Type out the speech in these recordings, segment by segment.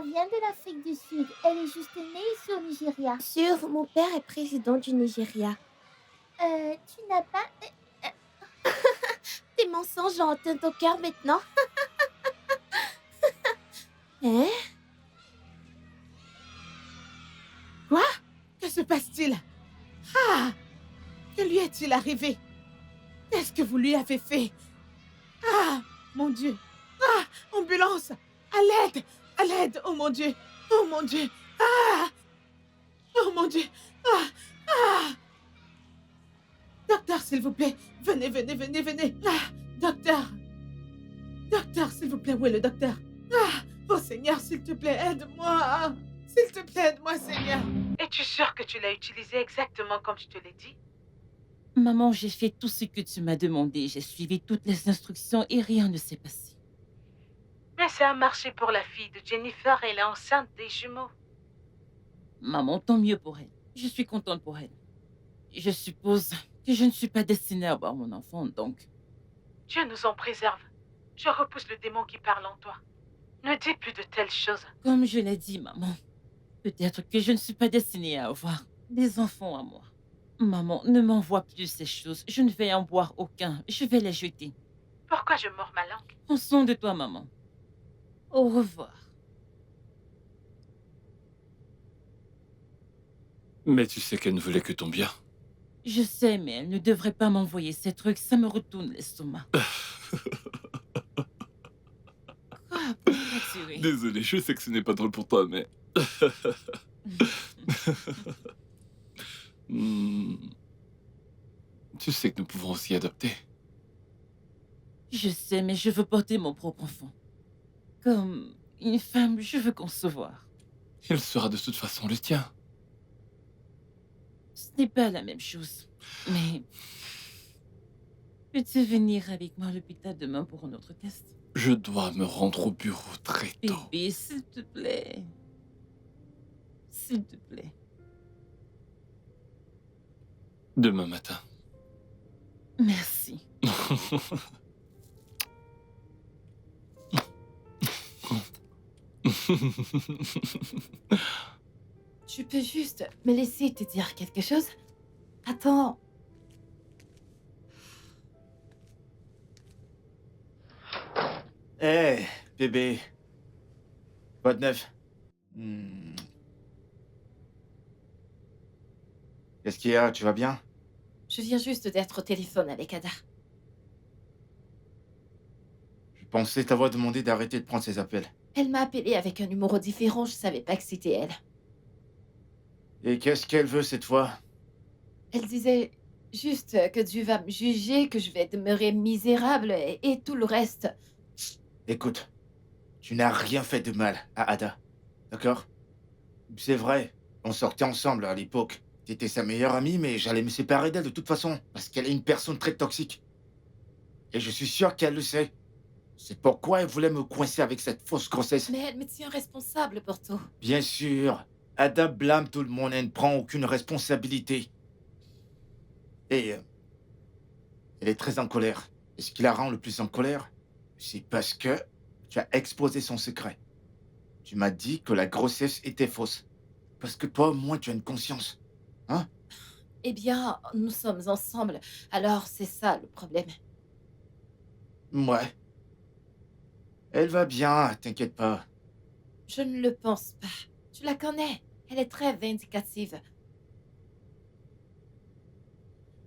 mère vient de l'Afrique du Sud. Elle est juste née ici au Nigeria. Sûr, mon père est président du Nigeria. Tu n'as pas... Tes mensonges ont atteint ton cœur maintenant. Hein? Quoi? Que se passe-t-il? Ah! Que lui est-il arrivé? Qu'est-ce que vous lui avez fait? Ah! Mon Dieu! Ah! Ambulance! À l'aide! À l'aide! Oh mon Dieu! Oh mon Dieu! Ah! Oh mon Dieu! Ah! Ah! Docteur, s'il vous plaît! Venez, venez, venez, venez! Ah! Docteur! Docteur, s'il vous plaît, où est le docteur? Ah! Oh Seigneur, s'il te plaît, aide-moi! S'il te plaît, aide-moi, Seigneur! Es-tu sûre que tu l'as utilisé exactement comme je te l'ai dit? Maman, j'ai fait tout ce que tu m'as demandé. J'ai suivi toutes les instructions et rien ne s'est passé. Mais ça a marché pour la fille de Jennifer, elle est enceinte des jumeaux. Maman, tant mieux pour elle. Je suis contente pour elle. Je suppose que je ne suis pas destinée à avoir mon enfant, donc... Dieu nous en préserve. Je repousse le démon qui parle en toi. Ne dis plus de telles choses. Comme je l'ai dit, maman, peut-être que je ne suis pas destinée à avoir des enfants à moi. Maman, ne m'envoie plus ces choses. Je ne vais en boire aucun. Je vais les jeter. Pourquoi je mords ma langue? Prends soin de toi, maman. Au revoir. Mais tu sais qu'elle ne voulait que ton bien. Je sais, mais elle ne devrait pas m'envoyer ces trucs. Ça me retourne l'estomac. Quoi? Pourquoi tu ris? Désolé, je sais que ce n'est pas drôle pour toi, mais... Hmm. Tu sais que nous pouvons aussi adopter. Je sais, mais je veux porter mon propre enfant. Comme une femme, je veux concevoir. Il sera de toute façon le tien. Ce n'est pas la même chose. Mais... Peux-tu venir avec moi à l'hôpital demain pour un autre test? Je dois me rendre au bureau très tôt. Bébé, s'il te plaît. S'il te plaît. Demain matin. Merci. Tu peux juste me laisser te dire quelque chose? Attends. Hé, bébé. Quoi de neuf? Hmm. Qu'est-ce qu'il y a? Tu vas bien? Je viens juste d'être au téléphone avec Ada. Je pensais t'avoir demandé d'arrêter de prendre ces appels. Elle m'a appelé avec un numéro différent, je savais pas que c'était elle. Et qu'est-ce qu'elle veut cette fois? Elle disait juste que Dieu va me juger, que je vais demeurer misérable et tout le reste. Écoute, tu n'as rien fait de mal à Ada, d'accord? C'est vrai, on sortait ensemble à l'époque. T'étais sa meilleure amie, mais j'allais me séparer d'elle de toute façon, parce qu'elle est une personne très toxique. Et je suis sûr qu'elle le sait. C'est pourquoi elle voulait me coincer avec cette fausse grossesse. Mais elle me tient responsable pour tout. Bien sûr, Ada blâme tout le monde et ne prend aucune responsabilité. Et elle est très en colère. Et ce qui la rend le plus en colère, c'est parce que tu as exposé son secret. Tu m'as dit que la grossesse était fausse. Parce que toi, au moins, tu as une conscience. Hein? Eh bien, nous sommes ensemble, alors c'est ça le problème. Ouais. Elle va bien, t'inquiète pas. Je ne le pense pas. Tu la connais, elle est très vindicative.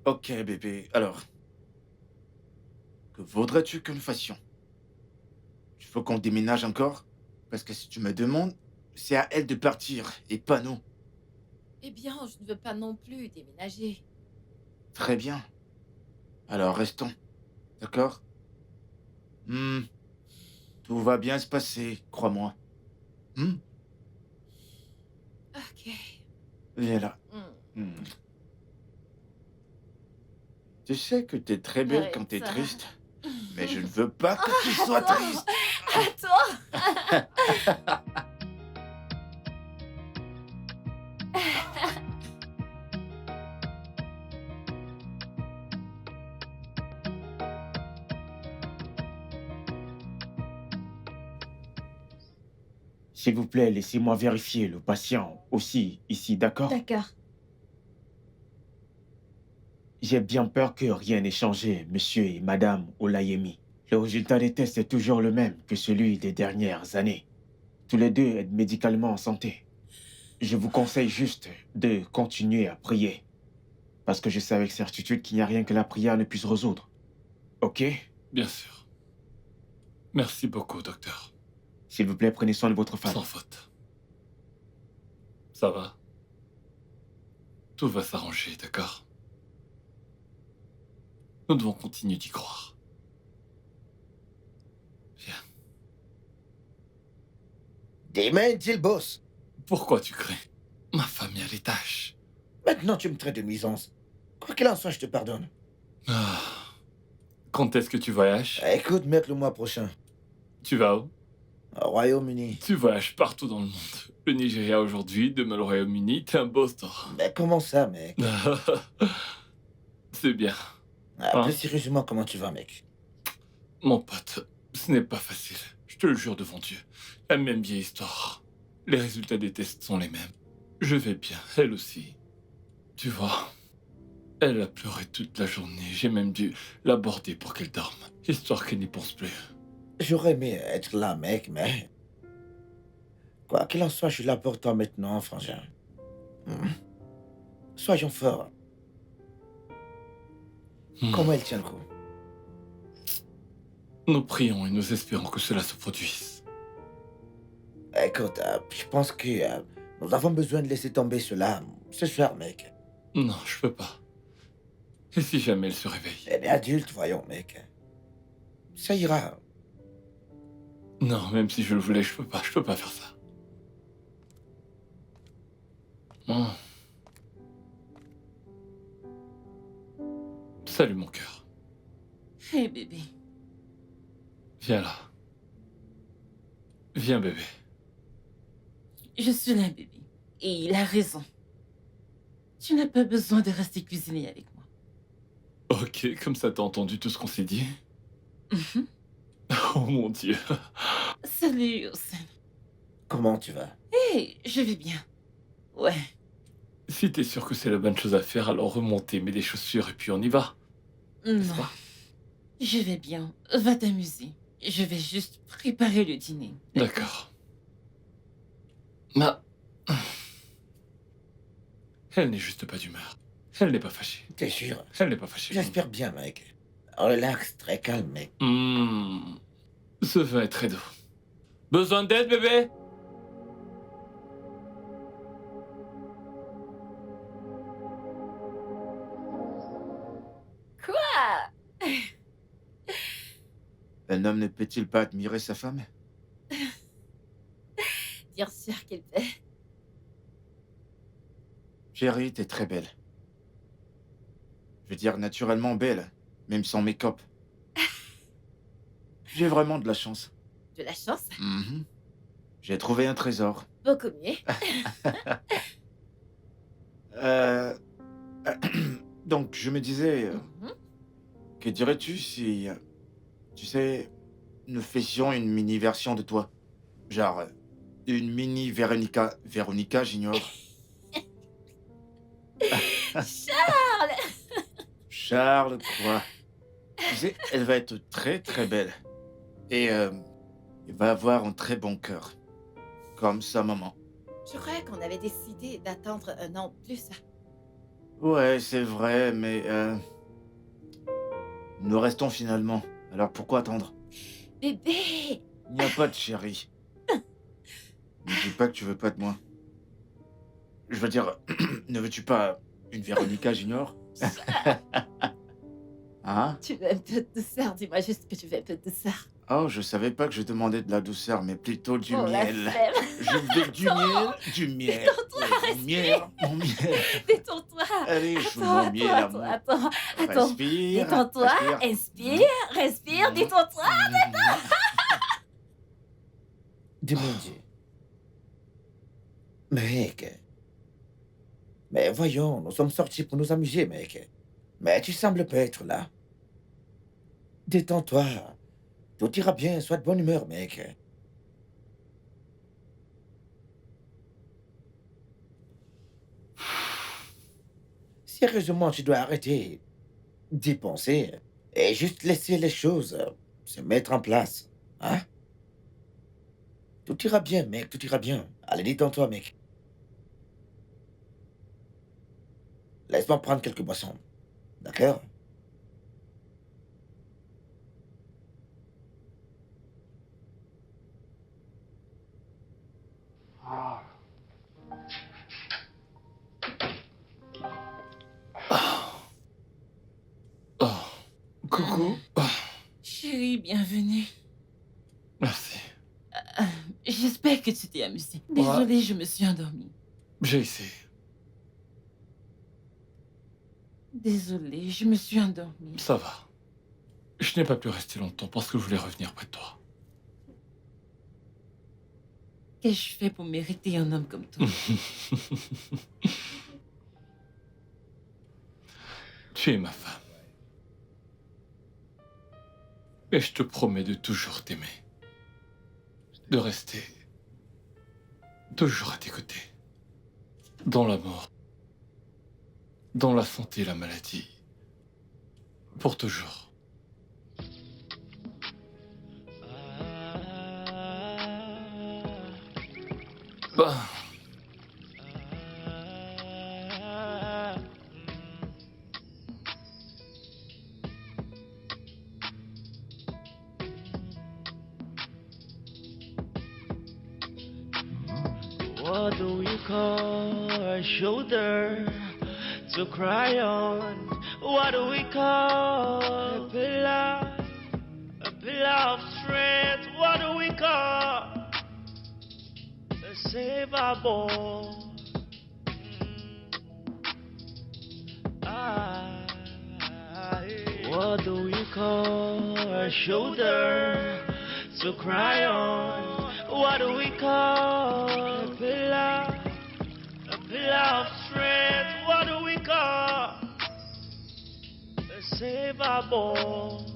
Ok, bébé, alors. Que voudrais-tu que nous fassions? Il faut qu'on déménage encore? Parce que si tu me demandes, c'est à elle de partir et pas nous. Eh bien, je ne veux pas non plus déménager. Très bien. Alors restons. D'accord? Tout va bien se passer, crois-moi. Ok. Viens là. Hmm. Tu sais que t'es très belle Arrête quand t'es ça. triste, mais je ne veux pas que tu sois triste. Attends. S'il vous plaît, laissez-moi vérifier le patient aussi ici, d'accord? D'accord. J'ai bien peur que rien n'ait changé, monsieur et madame Olayemi. Le résultat des tests est toujours le même que celui des dernières années. Tous les deux êtes médicalement en santé. Je vous conseille juste de continuer à prier. Parce que je sais avec certitude qu'il n'y a rien que la prière ne puisse résoudre. Ok? Bien sûr. Merci beaucoup, docteur. S'il vous plaît, prenez soin de votre femme. Sans faute. Ça va? Tout va s'arranger, d'accord? Nous devons continuer d'y croire. Viens. Demain, dit le boss. Pourquoi tu cries? Ma femme est à l'étage. Maintenant, tu me traites de nuisance. Quoi qu'il en soit, je te pardonne. Ah. Quand est-ce que tu voyages? Écoute, mec, le mois prochain, Tu vas où? au Royaume-Uni. Tu voyages partout dans le monde. Le Nigeria aujourd'hui, demain le Royaume-Uni, t'es un boss, toi. Mais comment ça, mec? C'est bien. Plus sérieusement, comment tu vas, mec? Mon pote, ce n'est pas facile. Je te le jure devant Dieu. La même vieille histoire. Les résultats des tests sont les mêmes. Je vais bien, elle aussi. Tu vois, elle a pleuré toute la journée. J'ai même dû l'aborder pour qu'elle dorme, histoire qu'elle n'y pense plus. J'aurais aimé être là, mec, mais... Quoi qu'il en soit, je suis là pour toi maintenant, frangin. Soyons forts. Comment elle tient le coup? Nous prions et nous espérons que cela se produise. Écoute, je pense que nous avons besoin de laisser tomber cela ce soir, mec. Non, je peux pas. Et si jamais elle se réveille? Elle est adulte, voyons, mec. Ça ira. Non, même si je le voulais, je peux pas faire ça. Oh. Salut mon cœur. Hey bébé. Viens là. Viens bébé. Je suis là, bébé. Et il a raison. Tu n'as pas besoin de rester cuisiner avec moi. Ok, comme ça t'as entendu tout ce qu'on s'est dit? Mhm. Oh mon Dieu. Salut, Hossein. Comment tu vas? Hey, je vais bien. Ouais. Si t'es sûr que c'est la bonne chose à faire, alors remontez, mets des chaussures et puis on y va. Non. Je vais bien. Va t'amuser. Je vais juste préparer le dîner. D'accord. Ma... Elle n'est juste pas d'humeur. Elle n'est pas fâchée. T'es sûr? Elle n'est pas fâchée. J'espère bien, mec. Relax, très calme, mec. Ce vin est très doux. Besoin d'aide, bébé? Quoi? Un homme ne peut-il pas admirer sa femme? Bien sûr qu'il peut. Chérie, t'es très belle. Je veux dire, naturellement belle, même sans make-up. J'ai vraiment de la chance. De la chance. Mhm. J'ai trouvé un trésor. Beaucoup mieux. Euh, Donc, je me disais, Mhm. que dirais-tu si, tu sais, nous faisions une mini-version de toi? Genre, une mini Véronica. Véronica, j'ignore. Charles! Charles, quoi? Tu sais, elle va être très très belle. Et elle va avoir un très bon cœur. Comme sa maman. Je croyais qu'on avait décidé d'attendre un an de plus. Ouais, c'est vrai, mais nous restons finalement. Alors pourquoi attendre? Bébé! Il n'y a pas de chéri. Ne dis pas que tu veux pas de moi. Je veux dire, ne veux-tu pas une Véronica Junior? Hein? Tu veux un peu de douceur? Dis-moi juste que tu veux un peu de douceur. Oh, je savais pas que je demandais de la douceur, mais plutôt du Oh, la miel. flemme. Je veux du miel, du miel. Ouais, mon miel, mon miel. Détends-toi. Allez, je veux Attends, mon miel à moi. attends. Respire. Détends-toi. respire. Inspire. Respire. Mhm. Détends-toi. Dis mon Dieu. Mec. Mais voyons, nous sommes sortis pour nous amuser, mec. Mais tu sembles pas être là. Détends-toi. Tout ira bien, sois de bonne humeur, mec. Sérieusement, tu dois arrêter d'y penser et juste laisser les choses se mettre en place. Hein? Tout ira bien, mec, tout ira bien. Allez, détends-toi, mec. Laisse-moi prendre quelques boissons. D'accord? Oh, coucou. Ah, Chérie, bienvenue. merci. J'espère que tu t'es amusée. Désolée, je me suis endormie. J'ai essayé. Désolée, je me suis endormie. Ça va. Je n'ai pas pu rester longtemps parce que je voulais revenir près de toi. Qu'ai-je fait pour mériter un homme comme toi? Tu es ma femme. Et je te promets de toujours t'aimer. De rester toujours à tes côtés. Dans la mort. Dans la santé et la maladie. Pour toujours. Ben... What do we call a shoulder to cry on? What do we call a pillar of strength? What do we call a savable? What do we call a shoulder to cry on? What do we call a pillar of strength? What do we call a savable?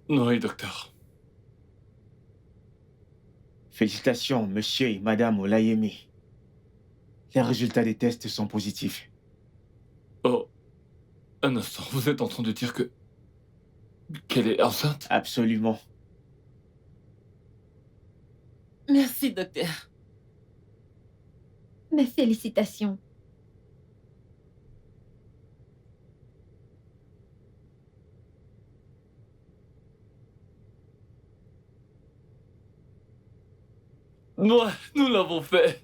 Oui, docteur. Félicitations, monsieur et madame Olayemi. Les résultats des tests sont positifs. Oh, un instant, vous êtes en train de dire que... qu'elle est enceinte? Absolument. Merci, docteur. Mes félicitations. Ouais, nous l'avons fait.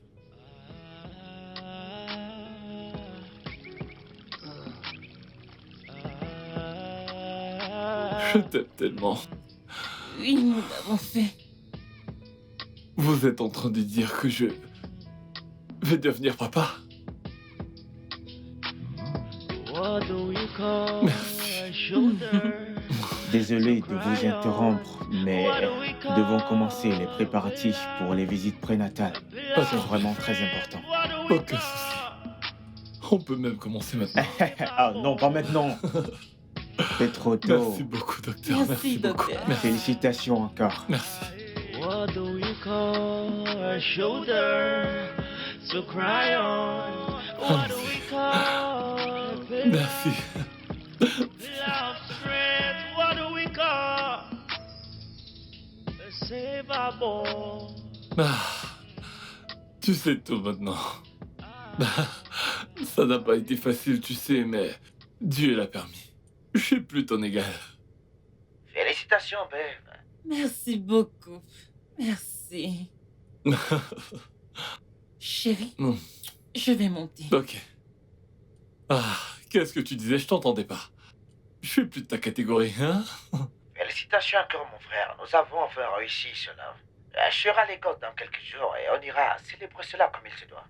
Je t'aime tellement. Oui, nous l'avons fait. Vous êtes en train de dire que je vais devenir papa? What do we call Merci. a shoulder? Désolé de vous interrompre, mais nous devons commencer les préparatifs pour les visites prénatales. C'est vraiment très important. Aucun souci. On peut même commencer maintenant. Ah non, pas maintenant. C'est trop tôt. Merci beaucoup, docteur. Merci, Merci beaucoup. docteur. Merci. Félicitations encore. Merci. What do we call a shoulder to cry on? What do we call a pillar Merci. of strength? What do we call a savable? Ah, tu sais tout maintenant. Ça n'a pas été facile, tu sais, mais Dieu l'a permis. Je suis plus ton égal. Félicitations, Ben. Merci beaucoup. Merci. Chérie, Mm. je vais monter. Ok. Ah, qu'est-ce que tu disais? Je t'entendais pas. Je suis plus de ta catégorie, hein? Félicitations encore, mon frère. Nous avons enfin réussi cela. Je serai à l'école dans quelques jours et on ira célébrer cela comme il se doit.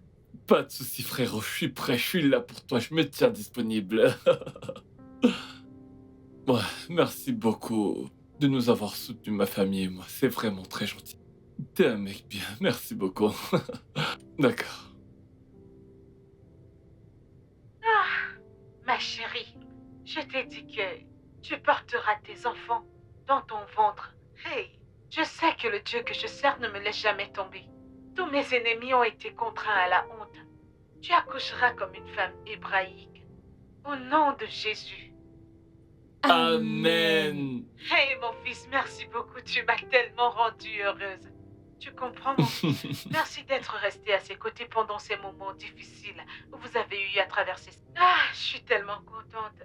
Pas de soucis, frérot. Je suis prêt. Je suis là pour toi. Je me tiens disponible. Ouais, merci beaucoup de nous avoir soutenus, ma famille et moi. C'est vraiment très gentil. T'es un mec bien. Merci beaucoup. D'accord. Ma chérie, je t'ai dit que tu porteras tes enfants dans ton ventre. Hey, je sais que le Dieu que je sers ne me laisse jamais tomber. Tous mes ennemis ont été contraints à la honte. Tu accoucheras comme une femme hébraïque. Au nom de Jésus. Amen. Hey, mon fils, merci beaucoup. Tu m'as tellement rendue heureuse. Tu comprends, mon fils? Merci d'être resté à ses côtés pendant ces moments difficiles où vous avez eu à traverser. Ah, je suis tellement contente.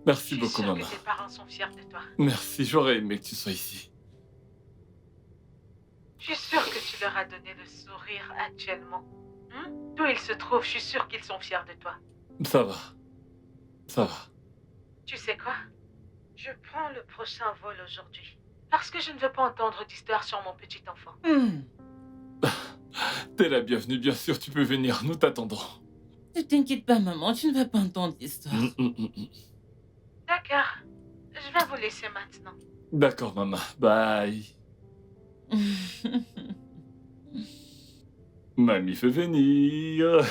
Merci beaucoup, Je suis sûre maman. que tes parents sont fiers de toi. Merci. J'aurais aimé que tu sois ici. Je suis sûre que tu leur as donné le sourire actuellement. D'où ils se trouvent, je suis sûre qu'ils sont fiers de toi. Ça va. Ça va. Tu sais quoi? Je prends le prochain vol aujourd'hui. Parce que je ne veux pas entendre d'histoire sur mon petit enfant. T'es la bienvenue, bien sûr. Tu peux venir. Nous t'attendons. Ne t'inquiète pas, maman, tu ne vas pas entendre l'histoire. D'accord. Je vais vous laisser maintenant. D'accord, maman. Bye. Mamie fait venir.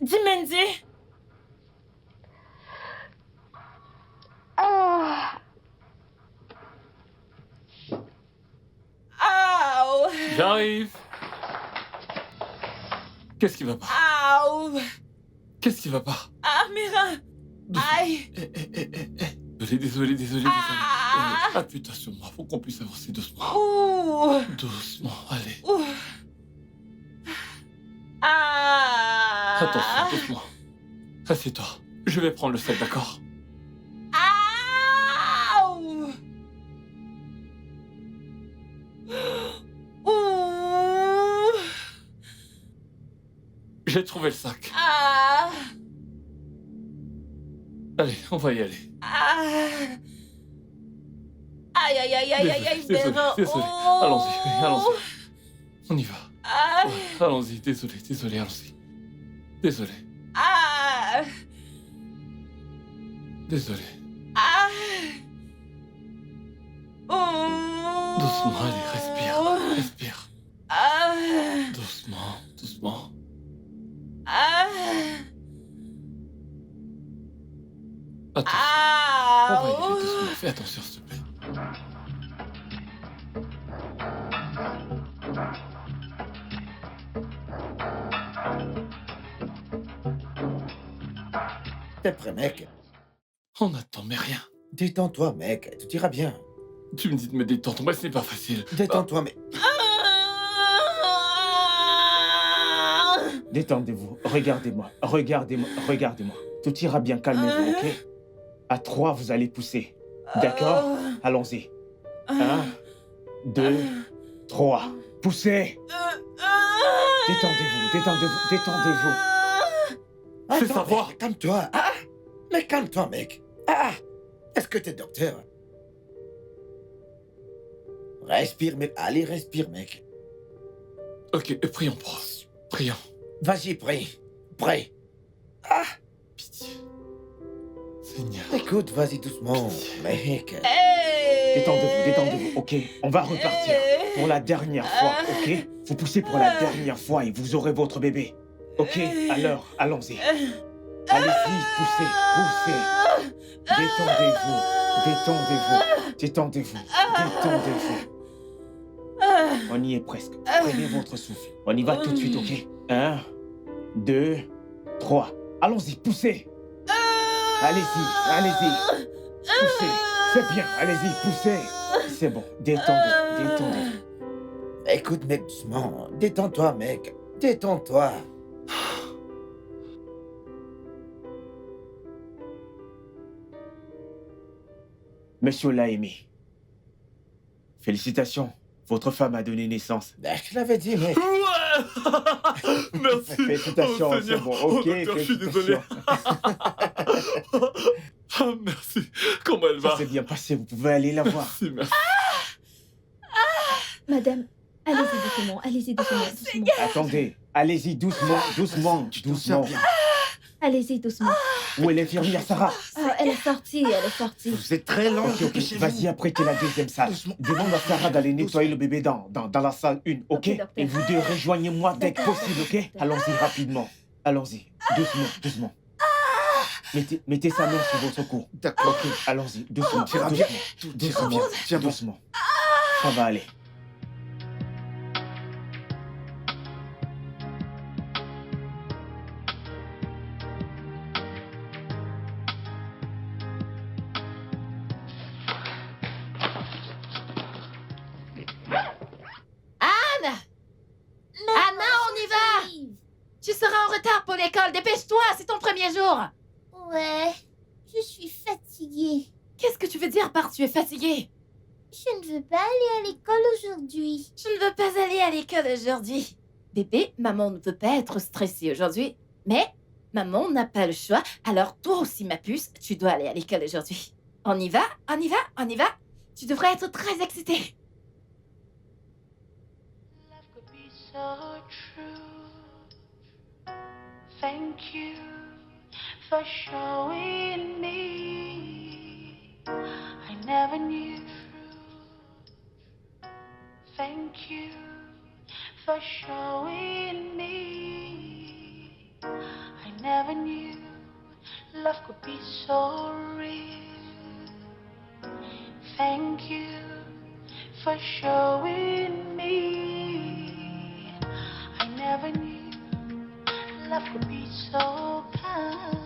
Dimenzi! Aouh! J'arrive. Qu'est-ce qui va pas? Aouh! Qu'est-ce qui va pas? Ah, mes reins! Aïe! Désolé. Ah! Appuie-toi sur moi. Faut qu'on puisse avancer doucement. Ouh! Doucement, allez. Ouh! Ah! Attention, doucement. Assieds-toi. Je vais prendre le sac, d'accord? Aouh! Ouh! J'ai trouvé le sac. Ah! Allez, on va y aller. Ah! Aïe, aïe, aïe, aïe, aïe, aïe, Désolé. Oh! Allons-y, allons-y. On y va. Ah! Ouais, allons-y, désolé, allons-y. Désolé. Ah! Désolé. Ah! Oh! Doucement, allez, respire. Ah! Doucement. Ah! Attention. Ah! On va y aller doucement. Fais attention, s'il te plaît. T'es prêt, mec? On attend, mais rien. Détends-toi, mec. Tout ira bien. Tu me dis de me détendre, mais ce n'est pas facile. Détends-toi, mais... Détendez-vous. Regardez-moi. Tout ira bien, calmez-vous, ok? À 3, vous allez pousser. D'accord? Allons-y. 1, 2, 3. Poussez! Détendez-vous. Fais Attends, savoir. mec, calme-toi. Ah, mais calme-toi, mec. Ah, est-ce que t'es docteur? Respire, mec. Allez, respire, mec. Ok, prions, Bros. Prions. Vas-y, prie. Ah, Pitié. Seigneur. écoute, vas-y doucement, mec. Détendez-vous, ok? On va repartir. Pour la dernière fois, ok? Vous poussez pour la dernière fois et vous aurez votre bébé. Ok? Alors, allons-y. Allez-y, poussez. Détendez-vous. Détendez-vous. Détendez-vous. Détendez-vous. On y est presque. Prenez votre souffle. On y va tout de suite, ok? 1, 2, 3. Allons-y, poussez. Allez-y, allez-y. Poussez. C'est bien, allez-y, poussez. C'est bon, détendez, détendez. Écoute, mec, doucement. Détends-toi, mec. Détends-toi. Monsieur Laimi, félicitations. Votre femme a donné naissance. Ben, je te l'avais dit, mec. Ouais. Merci. Félicitations, Oh, c'est Seigneur. bon. Oh, Ok, docteur, je suis désolé. Ah, merci. Comment elle va? Ça s'est bien passé, vous pouvez aller la voir. Merci, merci. Madame, allez-y doucement, allez-y doucement. Attendez, allez-y doucement, doucement, doucement. Allez-y doucement. Où est l'infirmière Sarah? Elle est sortie, elle est sortie. Vous êtes très lent. Ok, vas-y, apprêtez la deuxième salle. Doucement. Demande à Sarah d'aller nettoyer le bébé dans la salle 1, ok? Ok, docteur. Et vous deux, rejoignez-moi dès que possible, ok? Allons-y rapidement. Allons-y, doucement, doucement. Mettez sa main sur votre cou. D'accord. Ok, allons-y, doucement, Tout ira bien. doucement, Tout ira bien. doucement, Tiens bon. doucement. Ça va aller. Anna, on y va. Tu seras en retard pour l'école. Dépêche-toi, c'est ton premier jour. Ouais, je suis fatiguée. Qu'est-ce que tu veux dire par tu es fatiguée? Je ne veux pas aller à l'école aujourd'hui. Je ne veux pas aller à l'école aujourd'hui. Bébé, maman ne veut pas être stressée aujourd'hui. Mais maman n'a pas le choix. Alors toi aussi, ma puce, tu dois aller à l'école aujourd'hui. On y va, on y va, on y va. Tu devrais être très excitée. Love could be so true. Thank you for showing me I never knew. Thank you for showing me I never knew love could be so real. Thank you for showing me I never knew love could be so kind.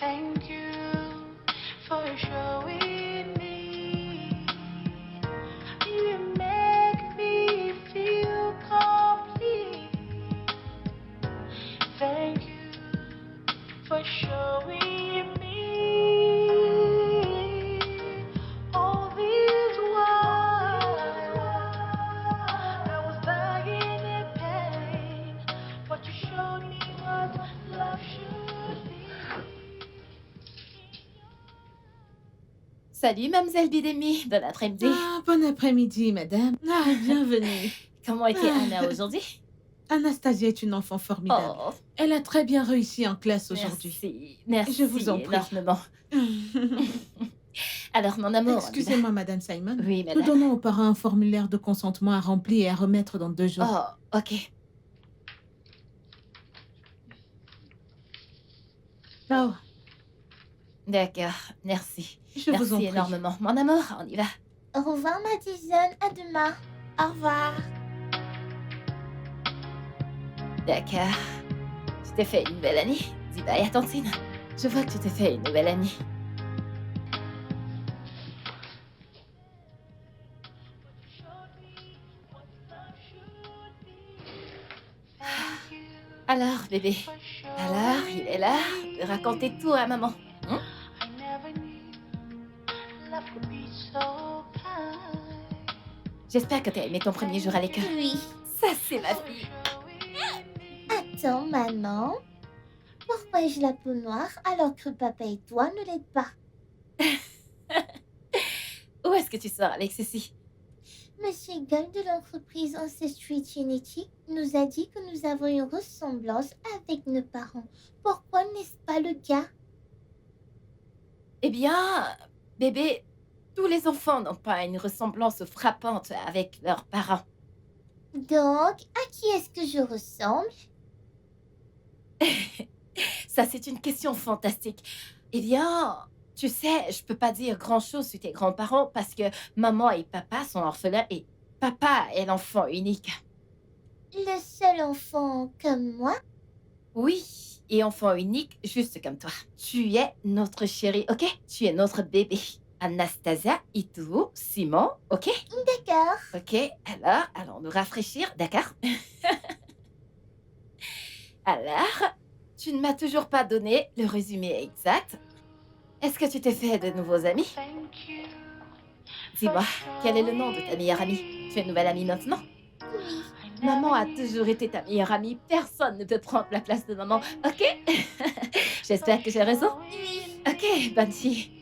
Thank you for showing me you make me feel complete. Thank you for showing me all this while I was dying in pain, but you showed me what love should be. Salut, mademoiselle Bidemi. Bon après-midi. Ah, bon après-midi, madame. Ah, bienvenue. Comment était Anna aujourd'hui? Anastasia est une enfant formidable. Oh, Elle a très bien réussi en classe aujourd'hui. merci. Merci Je vous en prie. énormément. Alors, mon amour. Excusez-moi, madame Simon. Oui, Nous madame. donnons aux parents un formulaire de consentement à remplir et à remettre dans 2 jours. Oh, ok. Oh, D'accord, merci. je vous en Merci prie. énormément. Mon amour, on y va. Au revoir, Madison. À demain. Au revoir. D'accord. Tu t'es fait une nouvelle année. Dis bye à Tantine. Je vois que tu t'es fait une nouvelle année. Alors, bébé. Alors, il est là de raconter tout à maman. I never knew love could be so kind. J'espère que t'as aimé ton premier jour à l'école. Oui. Ça, c'est ma fille. Attends, maman. Pourquoi ai-je la peau noire alors que papa et toi ne l'aident pas? Où est-ce que tu sors avec ceci? Monsieur Gull de l'entreprise Ancestry Genetic nous a dit que nous avons une ressemblance avec nos parents. Pourquoi n'est-ce pas le cas? Eh bien, bébé, tous les enfants n'ont pas une ressemblance frappante avec leurs parents. Donc, à qui est-ce que je ressemble? Ça, c'est une question fantastique. Eh bien, Tu sais, je peux pas dire grand-chose sur tes grands-parents parce que maman et papa sont orphelins et papa est l'enfant unique. Le seul enfant comme moi? Oui, et enfant unique juste comme toi. Tu es notre chérie, ok? Tu es notre bébé. Anastasia, Ituo, Simon, ok? D'accord. Ok, alors, allons nous rafraîchir, d'accord? Alors, tu ne m'as toujours pas donné le résumé exact. Est-ce que tu t'es fait de nouveaux amis? Dis-moi, quel est le nom de ta meilleure amie? Tu es une nouvelle amie maintenant? Oui. Maman a toujours été ta meilleure amie. Personne ne peut prendre la place de maman, ok? J'espère que j'ai raison. Oui. Ok, bonne fille.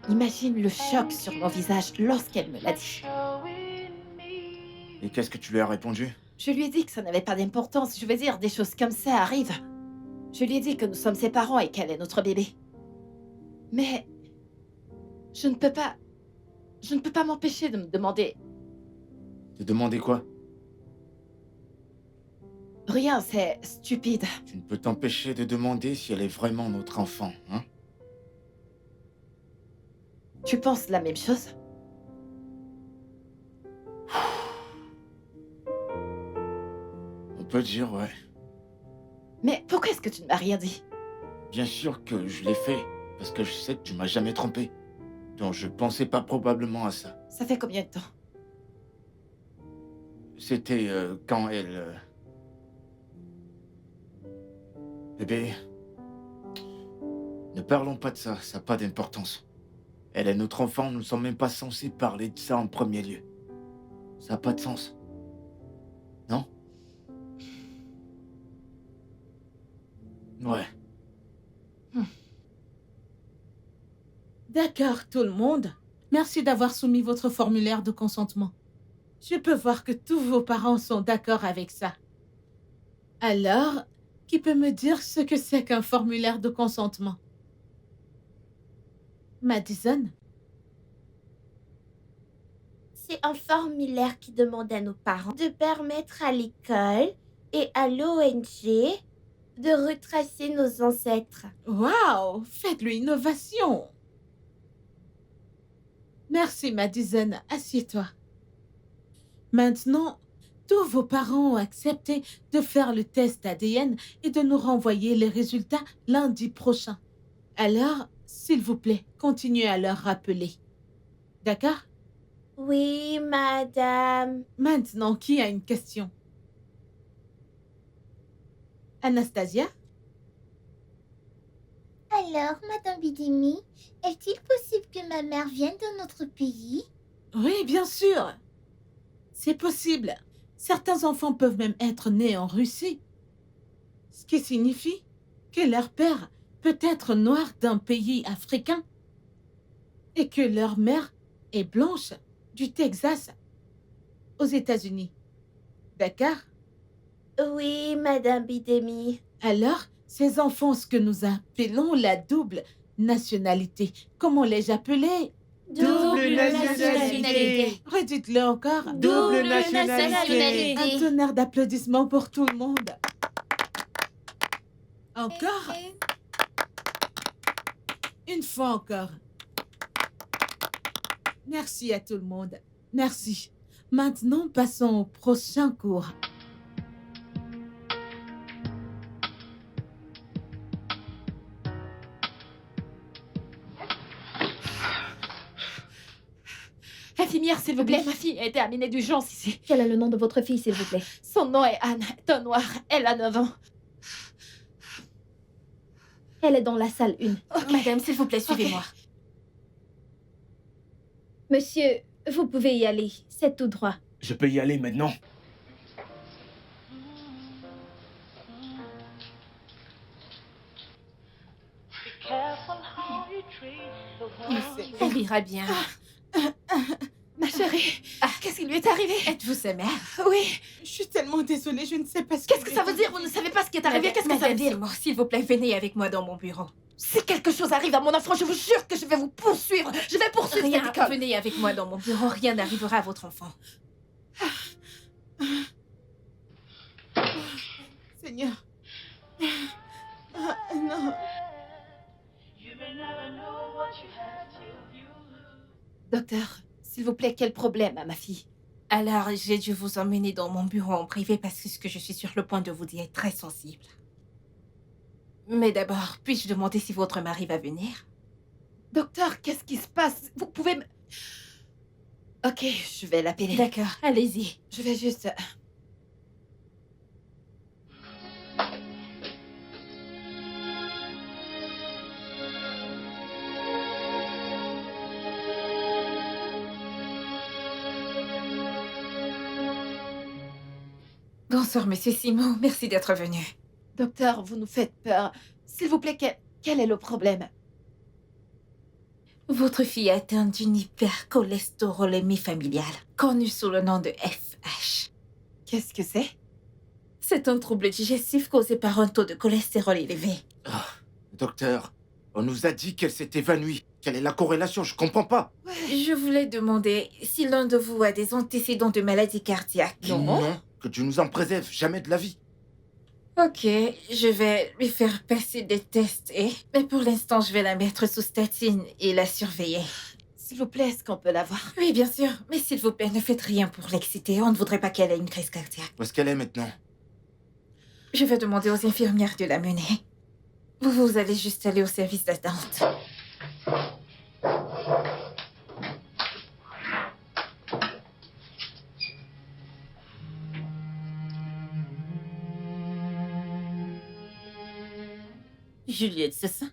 Imagine le choc sur mon visage lorsqu'elle me l'a dit. Et qu'est-ce que tu lui as répondu? Je lui ai dit que ça n'avait pas d'importance. Je veux dire, des choses comme ça arrivent. Je lui ai dit que nous sommes ses parents et qu'elle est notre bébé. Mais je ne peux pas m'empêcher de me demander. De demander quoi? Rien, c'est stupide. Tu ne peux t'empêcher de demander si elle est vraiment notre enfant, hein? Tu penses la même chose? On peut dire, ouais. Mais pourquoi est-ce que tu ne m'as rien dit? Bien sûr que je l'ai fait, parce que je sais que tu m'as jamais trompé. Donc je pensais pas probablement à ça. Ça fait combien de temps? C'était quand elle... Bébé, ne parlons pas de ça, ça n'a pas d'importance. Elle est notre enfant, nous ne sommes même pas censés parler de ça en premier lieu. Ça n'a pas de sens. Non? Ouais. D'accord, tout le monde. Merci d'avoir soumis votre formulaire de consentement. Je peux voir que tous vos parents sont d'accord avec ça. Alors, qui peut me dire ce que c'est qu'un formulaire de consentement? Madison? C'est un formulaire qui demande à nos parents de permettre à l'école et à l'ONG de retracer nos ancêtres. Waouh! Faites l'innovation! Merci, Madison. Assieds-toi. Maintenant, tous vos parents ont accepté de faire le test ADN et de nous renvoyer les résultats lundi prochain. Alors, s'il vous plaît, continuez à leur rappeler. D'accord? Oui, madame. Maintenant, qui a une question? Anastasia? Alors, Madame Bidemi, est-il possible que ma mère vienne de notre pays? Oui, bien sûr. C'est possible. Certains enfants peuvent même être nés en Russie. Ce qui signifie que leur père peut être noir d'un pays africain et que leur mère est blanche du Texas aux États-Unis. D'accord? Oui, madame Bidemi. Alors, ces enfants, ce que nous appelons la double nationalité. Comment l'ai-je appelé? Double nationalité. Redites-le encore. Double nationalité. Un tonnerre d'applaudissements pour tout le monde. Encore? Une fois encore. Merci à tout le monde. Merci. Maintenant, passons au prochain cours. Infirmière, s'il vous plaît, ma fille a été amenée d'urgence ici. Quel est le nom de votre fille, s'il vous plaît? Son nom est Anne, teint noir. Elle a 9 ans. Elle est dans la salle 1. Okay. Madame, s'il vous plaît, suivez-moi. Monsieur, vous pouvez y aller. C'est tout droit. Je peux y aller maintenant. Elle ira bien. Ma chérie, qu'est-ce qui lui est arrivé? Êtes-vous sa mère? Oui. Je suis tellement désolée, je ne sais pas ce Qu'est-ce que ça veut dire? Vous ne savez pas ce qui est arrivé? Qu'est-ce que ça veut dire? S'il vous plaît, venez avec moi dans mon bureau. Si quelque chose arrive à mon enfant, je vous jure que je vais vous poursuivre. Je vais poursuivre cette Rien, école. venez avec moi dans mon bureau. Rien n'arrivera à votre enfant. Seigneur. Ah, non. Docteur, s'il vous plaît, quel problème à ma fille? Alors, j'ai dû vous emmener dans mon bureau en privé parce que ce que je suis sur le point de vous dire est très sensible. Mais d'abord, puis-je demander si votre mari va venir? Docteur, qu'est-ce qui se passe? Vous pouvez me... Ok, je vais l'appeler. D'accord, allez-y. Je vais juste... Bonsoir, monsieur Simon. Merci d'être venu. Docteur, vous nous faites peur. S'il vous plaît, quel est le problème? Votre fille est atteinte d'une hypercholestérolémie familiale, connue sous le nom de FH. Qu'est-ce que c'est? C'est un trouble digestif causé par un taux de cholestérol élevé. Ah, docteur, on nous a dit qu'elle s'est évanouie. Quelle est la corrélation? Je comprends pas. Je voulais demander si l'un de vous a des antécédents de maladie cardiaque. Non, que tu nous en préserves, jamais de la vie. Ok, je vais lui faire passer des tests mais pour l'instant, je vais la mettre sous statine et la surveiller. S'il vous plaît, est-ce qu'on peut la voir? Oui, bien sûr, mais s'il vous plaît, ne faites rien pour l'exciter. On ne voudrait pas qu'elle ait une crise cardiaque. Où est-ce qu'elle est maintenant? Je vais demander aux infirmières de la mener. Vous allez juste aller au service d'attente. Juliette, c'est ça?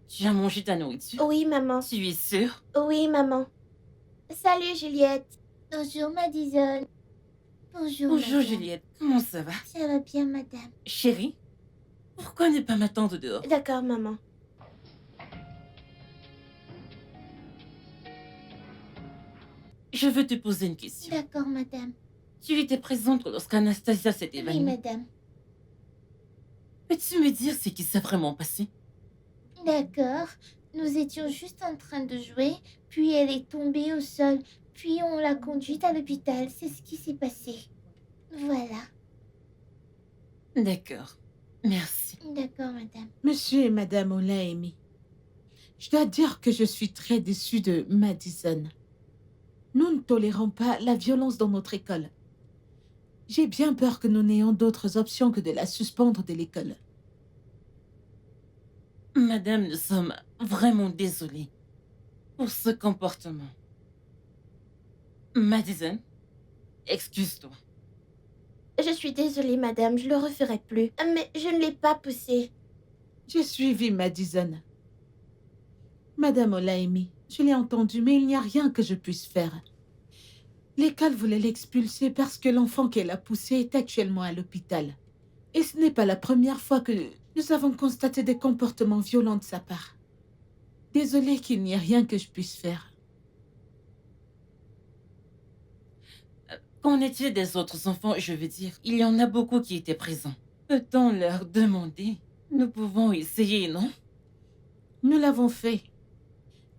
Tu as mangé ta nourriture? Oui, maman. Tu es sûre? Oui, maman. Salut, Juliette. Bonjour, Madison. Bonjour. Bonjour madame. Juliette, comment ça va? Ça va bien, madame. Chérie, pourquoi ne pas m'attendre dehors? D'accord, maman. Je veux te poser une question. D'accord, madame. Tu étais présente lorsqu'Anastasia s'est Oui, évanouie. madame. Peux-tu me dire ce qui s'est vraiment passé? D'accord. Nous étions juste en train de jouer, puis elle est tombée au sol, puis on l'a conduite à l'hôpital. C'est ce qui s'est passé. Voilà. D'accord, merci. D'accord, madame. Monsieur et Madame Olaimi, je dois dire que je suis très déçue de Madison. Nous ne tolérons pas la violence dans notre école. J'ai bien peur que nous n'ayons d'autres options que de la suspendre de l'école. Madame, nous sommes vraiment désolés pour ce comportement. Madison, excuse-toi. Je suis désolée, madame, je le referai plus. Mais je ne l'ai pas poussé. J'ai suivi Madison. Madame Olaimi, je l'ai entendu, mais il n'y a rien que je puisse faire. L'école voulait l'expulser parce que l'enfant qu'elle a poussé est actuellement à l'hôpital. Et ce n'est pas la première fois que nous avons constaté des comportements violents de sa part. Désolée qu'il n'y ait rien que je puisse faire. Qu'en est-il des autres enfants? Je veux dire, il y en a beaucoup qui étaient présents. Peut-on leur demander? Nous pouvons essayer, non? Nous l'avons fait.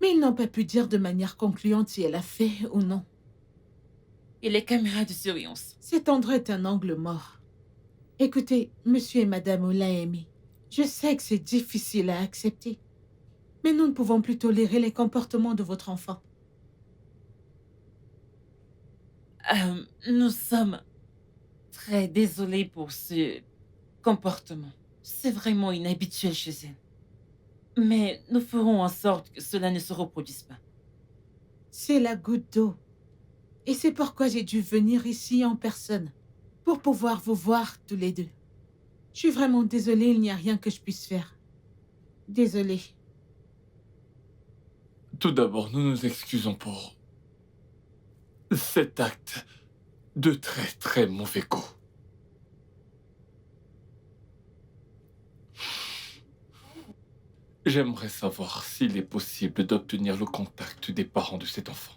Mais ils n'ont pas pu dire de manière concluante si elle a fait ou non. Et les caméras de surveillance? Cet endroit est un angle mort. Écoutez, monsieur et madame Olaimi, je sais que c'est difficile à accepter, mais nous ne pouvons plus tolérer les comportements de votre enfant. Nous sommes très désolés pour ce comportement. C'est vraiment inhabituel chez elle. Mais nous ferons en sorte que cela ne se reproduise pas. C'est la goutte d'eau. Et c'est pourquoi j'ai dû venir ici en personne, pour pouvoir vous voir tous les deux. Je suis vraiment désolée, il n'y a rien que je puisse faire. Désolée. Tout d'abord, nous nous excusons pour cet acte de très très mauvais goût. J'aimerais savoir s'il est possible d'obtenir le contact des parents de cet enfant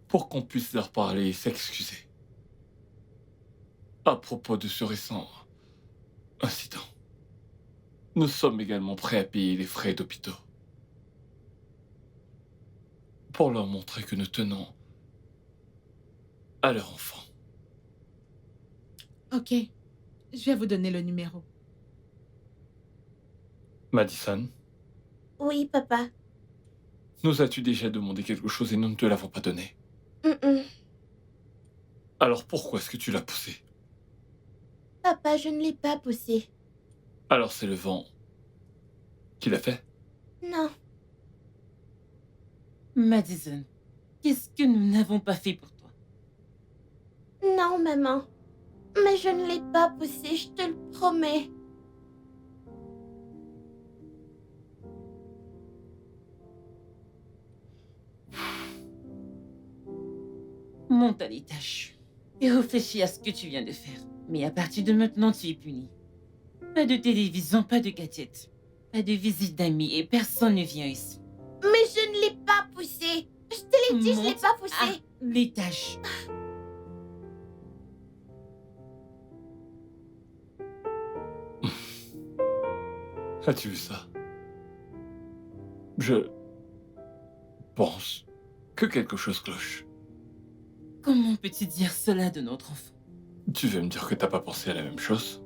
pour qu'on puisse leur parler et s'excuser à propos de ce récent incident. Nous sommes également prêts à payer les frais d'hôpitaux pour leur montrer que nous tenons à leur enfant. Ok. Je vais vous donner le numéro. Madison, Oui, papa. nous as-tu déjà demandé quelque chose et nous ne te l'avons pas donné? Mm-mm. Alors pourquoi est-ce que tu l'as poussé? Papa, je ne l'ai pas poussé. Alors c'est le vent qui l'a fait? Non. Madison, qu'est-ce que nous n'avons pas fait pour toi? Non, maman. Mais je ne l'ai pas poussé, je te le promets. Monte à l'étage et réfléchis à ce que tu viens de faire. Mais à partir de maintenant, tu es puni. Pas de télévision, pas de gadgets, pas de visite d'amis et personne ne vient ici. Mais je ne l'ai pas poussé. Je te l'ai dit, je ne l'ai Monte pas à poussé. l'étage. As-tu vu ça? Je pense que quelque chose cloche. Comment peux-tu dire cela de notre enfant? Tu veux me dire que t'as pas pensé à la même chose?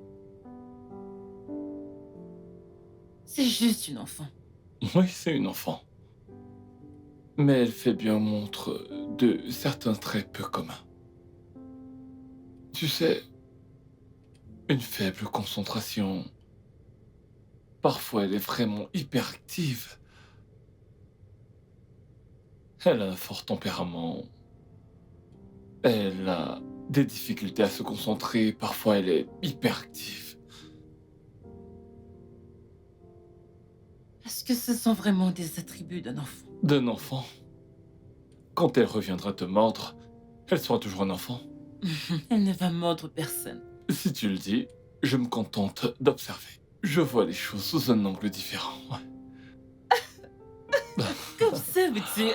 C'est juste une enfant. Oui, c'est une enfant. Mais elle fait bien montre de certains traits peu communs. Tu sais, une faible concentration. Parfois, elle est vraiment hyperactive. Elle a un fort tempérament. Elle a des difficultés à se concentrer. Parfois, elle est hyperactive. Est-ce que ce sont vraiment des attributs d'un enfant? D'un enfant. Quand elle reviendra te mordre, elle sera toujours un enfant. Elle ne va mordre personne. Si tu le dis, je me contente d'observer. Je vois les choses sous un angle différent. Qu'observes-tu?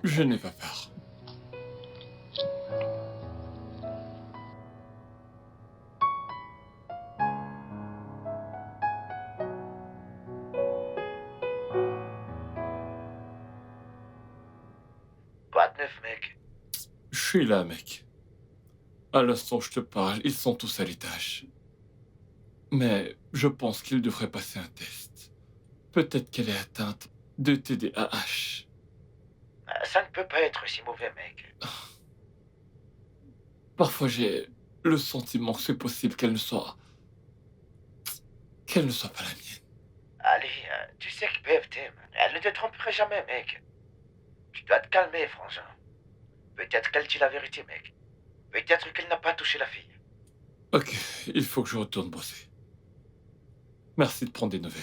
Je n'ai pas peur. Quoi de neuf, mec? Je suis là, mec. À l'instant où je te parle, ils sont tous à l'étage. Mais je pense qu'il devrait passer un test. Peut-être qu'elle est atteinte de TDAH. Ça ne peut pas être si mauvais, mec. Parfois, j'ai le sentiment que c'est possible qu'elle ne soit pas la mienne. Allez, tu sais que Bev t'aime. Elle ne te tromperait jamais, mec. Tu dois te calmer, frangin. Peut-être qu'elle dit la vérité, mec. Peut-être qu'elle n'a pas touché la fille. Ok, il faut que je retourne bosser. Merci de prendre des nouvelles.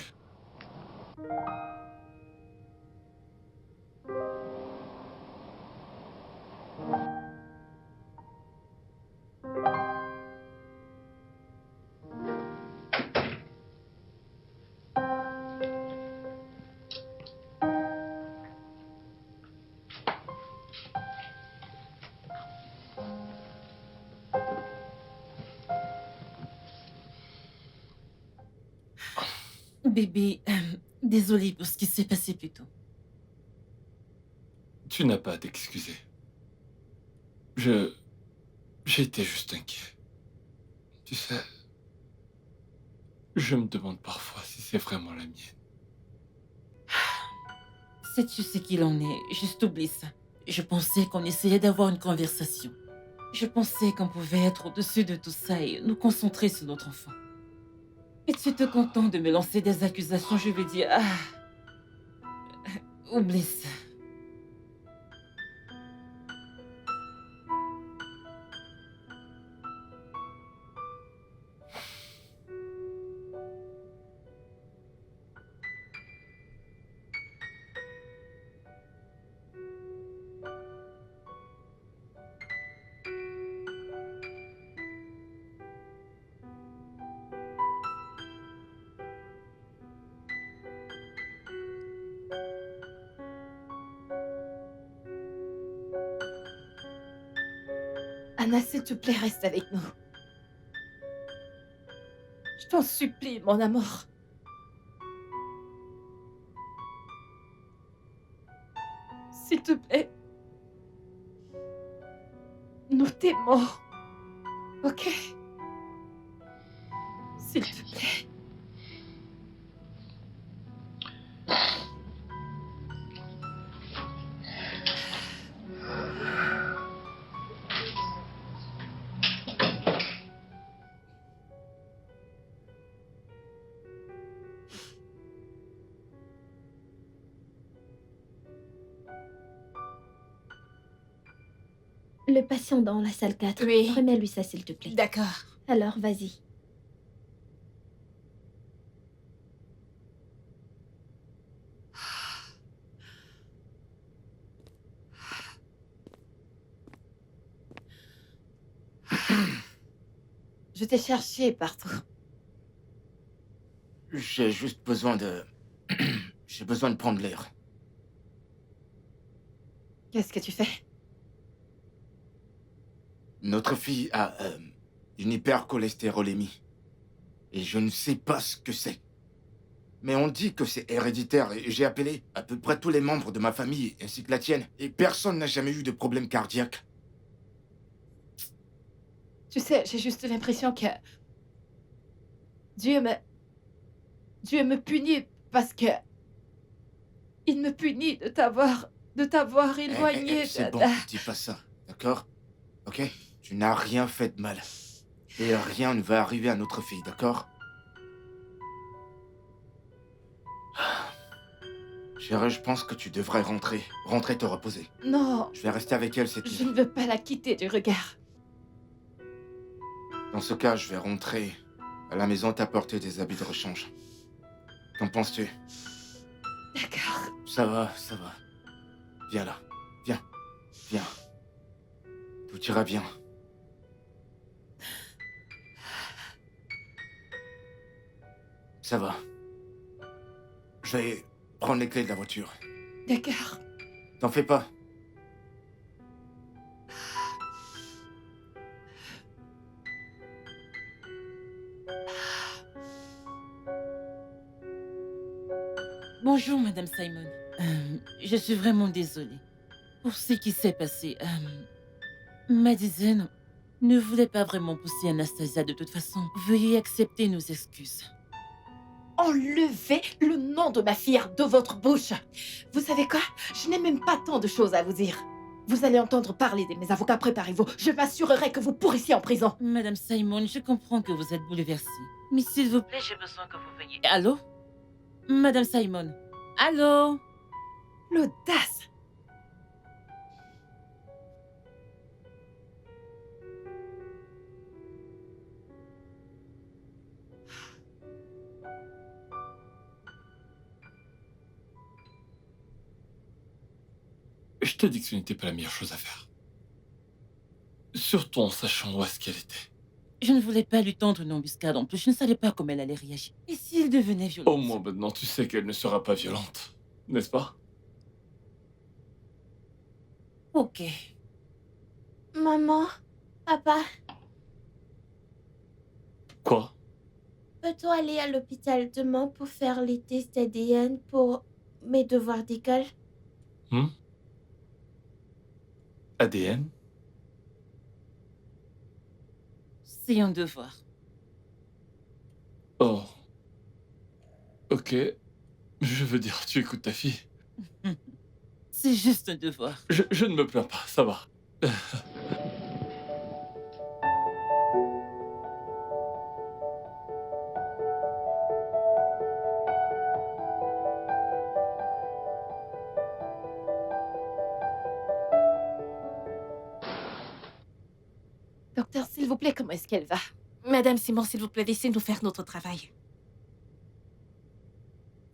Bébé, désolée pour ce qui s'est passé plus tôt. Tu n'as pas à t'excuser. J'étais juste inquiet. Tu sais, je me demande parfois si c'est vraiment la mienne. Sais-tu ce qu'il en est? Juste oublie ça. Je pensais qu'on essayait d'avoir une conversation. Je pensais qu'on pouvait être au-dessus de tout ça et nous concentrer sur notre enfant. Et tu te contentes de me lancer des accusations, je vais dire... oublie ça. Anna, s'il te plaît, reste avec nous. Je t'en supplie, mon amour. S'il te plaît. Nous t'aimons. Ok? S'il te plaît. Le patient dans la salle 4. Oui. Remets-lui ça, s'il te plaît. D'accord. Alors, vas-y. Je t'ai cherché partout. J'ai juste besoin de... J'ai besoin de prendre l'air. Qu'est-ce que tu fais? Notre fille a une hypercholestérolémie. Et je ne sais pas ce que c'est. Mais on dit que c'est héréditaire et j'ai appelé à peu près tous les membres de ma famille ainsi que la tienne. Et personne n'a jamais eu de problème cardiaque. Tu sais, j'ai juste l'impression que Dieu me punit parce que il me punit de t'avoir éloigné. C'est bon, dis pas ça, d'accord? Ok? Tu n'as rien fait de mal. Et rien ne va arriver à notre fille, d'accord? Chérie, je pense que tu devrais rentrer. Rentrer te reposer. Non, Je vais rester avec elle, c'est je tout. ne veux pas la quitter du regard. Dans ce cas, je vais rentrer à la maison t'apporter des habits de rechange. Qu'en penses-tu? D'accord. Ça va, ça va. Viens là. Viens. Viens. Tout ira bien. Ça va. Je vais prendre les clés de la voiture. D'accord. T'en fais pas. Bonjour, Madame Simon. Je suis vraiment désolée pour ce qui s'est passé. Madison ne voulait pas vraiment pousser Anastasia de toute façon. Veuillez accepter nos excuses. Enlevez le nom de ma fille de votre bouche. Vous savez quoi? Je n'ai même pas tant de choses à vous dire. Vous allez entendre parler de mes avocats, préparez-vous. Je m'assurerai que vous pourrissiez en prison. Madame Simon, je comprends que vous êtes bouleversée. Mais s'il vous plaît, j'ai besoin que vous veuillez... Allô? Madame Simon? Allô? L'audace. Je te dis que ce n'était pas la meilleure chose à faire. Surtout en sachant où est-ce qu'elle était. Je ne voulais pas lui tendre une embuscade en plus. Je ne savais pas comment elle allait réagir. Et s'il devenait violent? Au moins maintenant, tu sais qu'elle ne sera pas violente. N'est-ce pas? Ok. Maman, papa, Quoi? peut-on aller à l'hôpital demain pour faire les tests ADN pour mes devoirs d'école? ADN? C'est un devoir. Oh. Ok. Je veux dire, tu écoutes ta fille. C'est juste un devoir. Je ne me plains pas, ça va. Docteur, s'il vous plaît, comment est-ce qu'elle va? Madame Simon, s'il vous plaît, laissez-nous faire notre travail.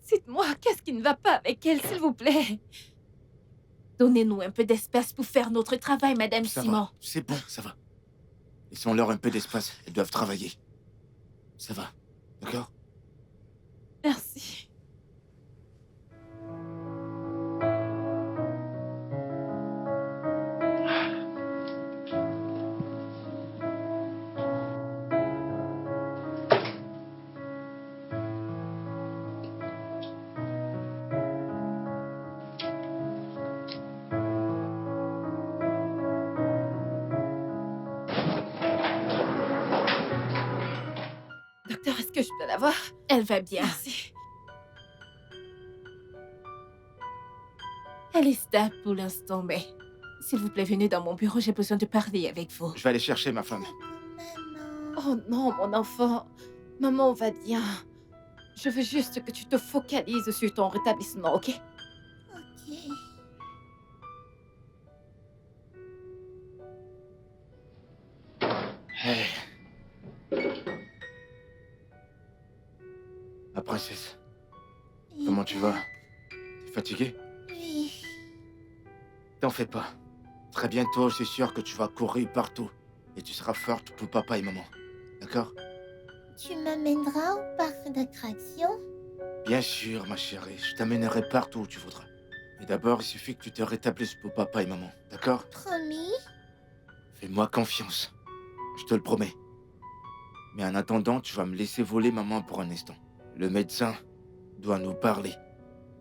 Dites-moi, qu'est-ce qui ne va pas avec elle, s'il vous plaît? Donnez-nous un peu d'espace pour faire notre travail, Madame Ça Simon. va, c'est bon, ça va. Laissons-leur un peu d'espace, elles doivent travailler. Ça va, d'accord? Merci. Docteur, est-ce que je peux la voir? Elle va bien. Merci. Elle est stable pour l'instant, mais s'il vous plaît, venez dans mon bureau, j'ai besoin de parler avec vous. Je vais aller chercher ma femme. Maman. Oh non, mon enfant. Maman va bien. Je veux juste que tu te focalises sur ton rétablissement, ok? Ok. Hey. Ma princesse, comment tu vas? T'es fatiguée? Oui. T'en fais pas. Très bientôt, je suis sûr que tu vas courir partout. Et tu seras forte pour papa et maman. D'accord? Tu m'amèneras au parc d'attractions? Bien sûr, ma chérie. Je t'amènerai partout où tu voudras. Mais d'abord, il suffit que tu te rétablisses pour papa et maman. D'accord? Promis? Fais-moi confiance. Je te le promets. Mais en attendant, tu vas me laisser voler maman pour un instant. Le médecin doit nous parler.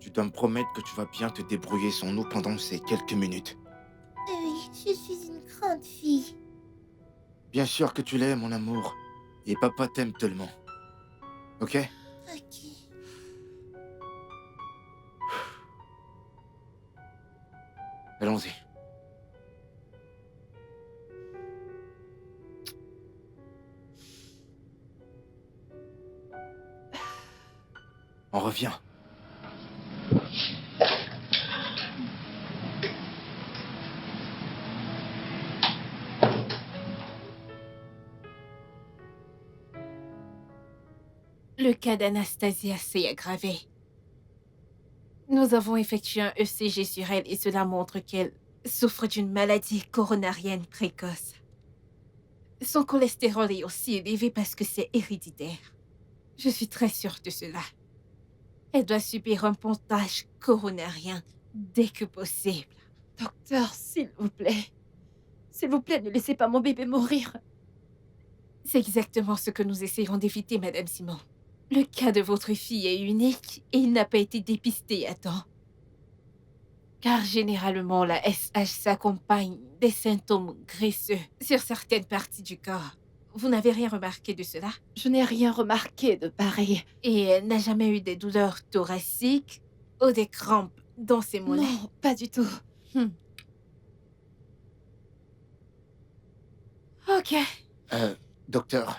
Tu dois me promettre que tu vas bien te débrouiller sans nous pendant ces quelques minutes. Oui, je suis une grande fille. Bien sûr que tu l'es, mon amour. Et papa t'aime tellement. Ok? Ok. Allons-y. On revient. Le cas d'Anastasia s'est aggravé. Nous avons effectué un ECG sur elle et cela montre qu'elle souffre d'une maladie coronarienne précoce. Son cholestérol est aussi élevé parce que c'est héréditaire. Je suis très sûre de cela. Elle doit subir un pontage coronarien dès que possible. Docteur, s'il vous plaît. S'il vous plaît, ne laissez pas mon bébé mourir. C'est exactement ce que nous essayons d'éviter, Madame Simon. Le cas de votre fille est unique et il n'a pas été dépisté à temps. Car généralement, la SH s'accompagne des symptômes graisseux sur certaines parties du corps. Vous n'avez rien remarqué de cela? Je n'ai rien remarqué de pareil. Et elle n'a jamais eu des douleurs thoraciques ou des crampes dans ses mollets? Non, pas du tout. Ok. Docteur,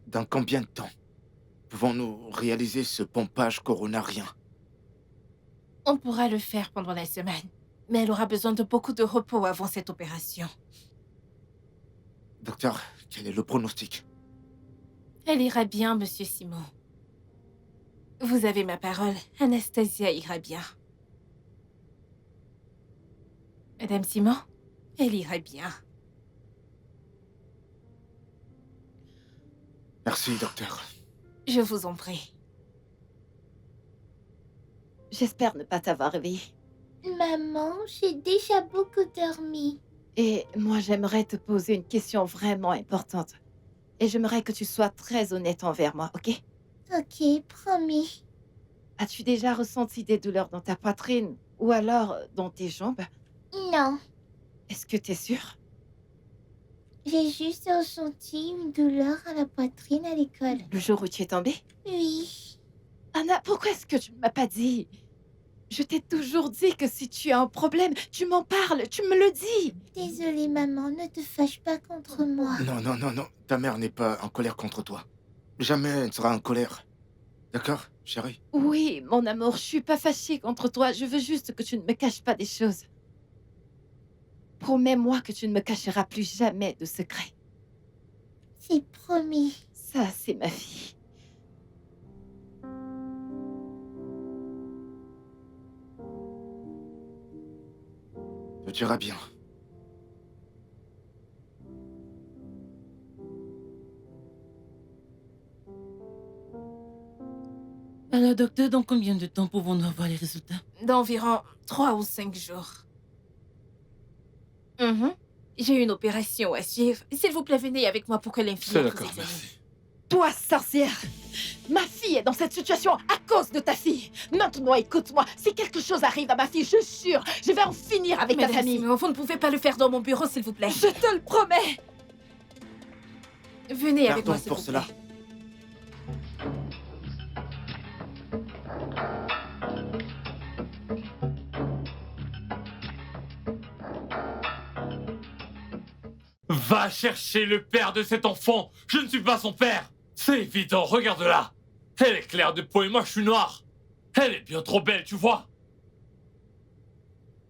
dans combien de temps pouvons-nous réaliser ce pompage coronarien? On pourra le faire pendant la semaine. Mais elle aura besoin de beaucoup de repos avant cette opération. Docteur, quel est le pronostic? Elle ira bien, Monsieur Simon. Vous avez ma parole, Anastasia ira bien. Madame Simon, elle ira bien. Merci, docteur. Je vous en prie. J'espère ne pas t'avoir réveillé. Maman, j'ai déjà beaucoup dormi. Et moi, j'aimerais te poser une question vraiment importante. Et j'aimerais que tu sois très honnête envers moi, ok? Ok, promis. As-tu déjà ressenti des douleurs dans ta poitrine ou alors dans tes jambes? Non, Est-ce que t'es sûre? j'ai juste ressenti une douleur à la poitrine à l'école. Le jour où tu es tombée? Oui. Anna, pourquoi est-ce que tu ne m'as pas dit? Je t'ai toujours dit que si tu as un problème, tu m'en parles, tu me le dis. Désolée, maman, ne te fâche pas contre moi. Non, non, non, non. Ta mère n'est pas en colère contre toi. Jamais elle ne sera en colère. D'accord, chérie? Oui, mon amour, je suis pas fâchée contre toi. Je veux juste que tu ne me caches pas des choses. Promets-moi que tu ne me cacheras plus jamais de secrets. C'est promis. Ça, c'est ma fille. Tout ira bien. Alors, docteur, dans combien de temps pouvons-nous avoir les résultats? D'environ 3 ou 5 jours. J'ai une opération à suivre. S'il vous plaît, venez avec moi pour que C'est l'infirmière vous d'accord, examine. merci. Toi, sorcière! Ma fille est dans cette situation à cause de ta fille. Maintenant, écoute-moi. Si quelque chose arrive à ma fille, je jure, je vais en finir avec ta Madame famille. Simon, vous ne pouvez pas le faire dans mon bureau, s'il vous plaît. Je te le promets. Venez avec Pardon moi, s'il pour vous cela. plaît. Va chercher le père de cet enfant. Je ne suis pas son père. C'est évident, regarde-la. Elle est claire de peau et moi je suis noir. Elle est bien trop belle, tu vois.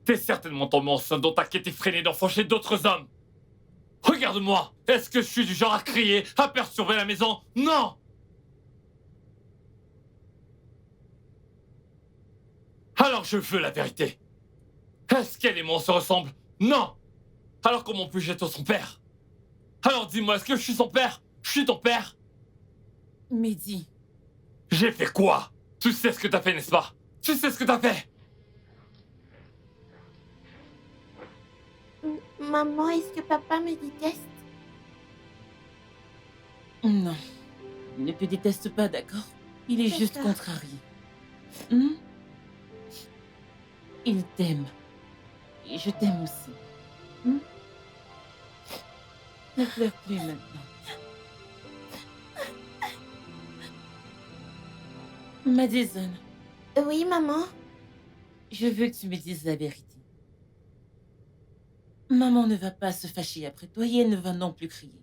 T'es certainement tombé enceinte dans ta quête effrénée d'enfant chez d'autres hommes. Regarde-moi. Est-ce que je suis du genre à crier, à perturber la maison? Non. Alors je veux la vérité. Est-ce qu'elle et moi on se ressemblent? Non. Alors comment puis-je être son père? Alors dis-moi, est-ce que je suis son père? Je suis ton père? Mehdi, J'ai fait quoi? Tu sais ce que t'as fait, n'est-ce pas? Tu sais ce que t'as fait? Maman, est-ce que papa me déteste? non. Il ne te déteste pas, d'accord? Il est juste D'accord. contrarié. Hmm? Il t'aime. Et je t'aime aussi. Hmm? Ne pleure plus maintenant. Madison, Oui, maman. je veux que tu me dises la vérité. Maman ne va pas se fâcher après toi et elle ne va non plus crier.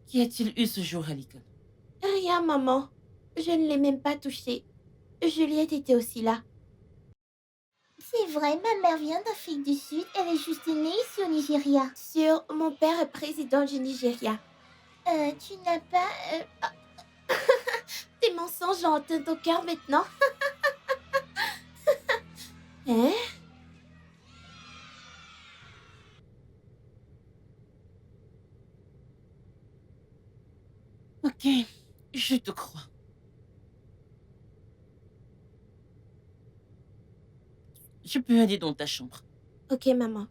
Qu'y a-t-il eu ce jour à l'école? Rien, maman. Je ne l'ai même pas touchée. Juliette était aussi là. C'est vrai, ma mère vient d'Afrique du Sud. Elle est juste née ici au Nigeria. Sur mon père est président du Nigeria. Tu n'as pas... Tes mensonges ont atteint ton cœur maintenant. Hein? Ok, je te crois. Je peux aller dans ta chambre. Ok, maman.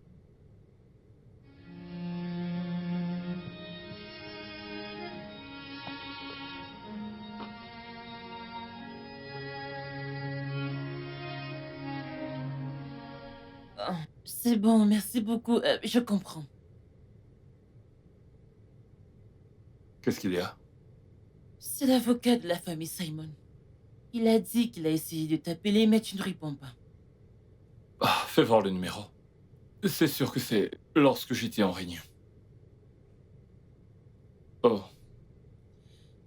Oh, c'est bon, merci beaucoup. Je comprends. Qu'est-ce qu'il y a? C'est l'avocat de la famille Simon. Il a dit qu'il a essayé de t'appeler, mais tu ne réponds pas. Ah, fais voir le numéro. C'est sûr que c'est lorsque j'étais en réunion. Oh,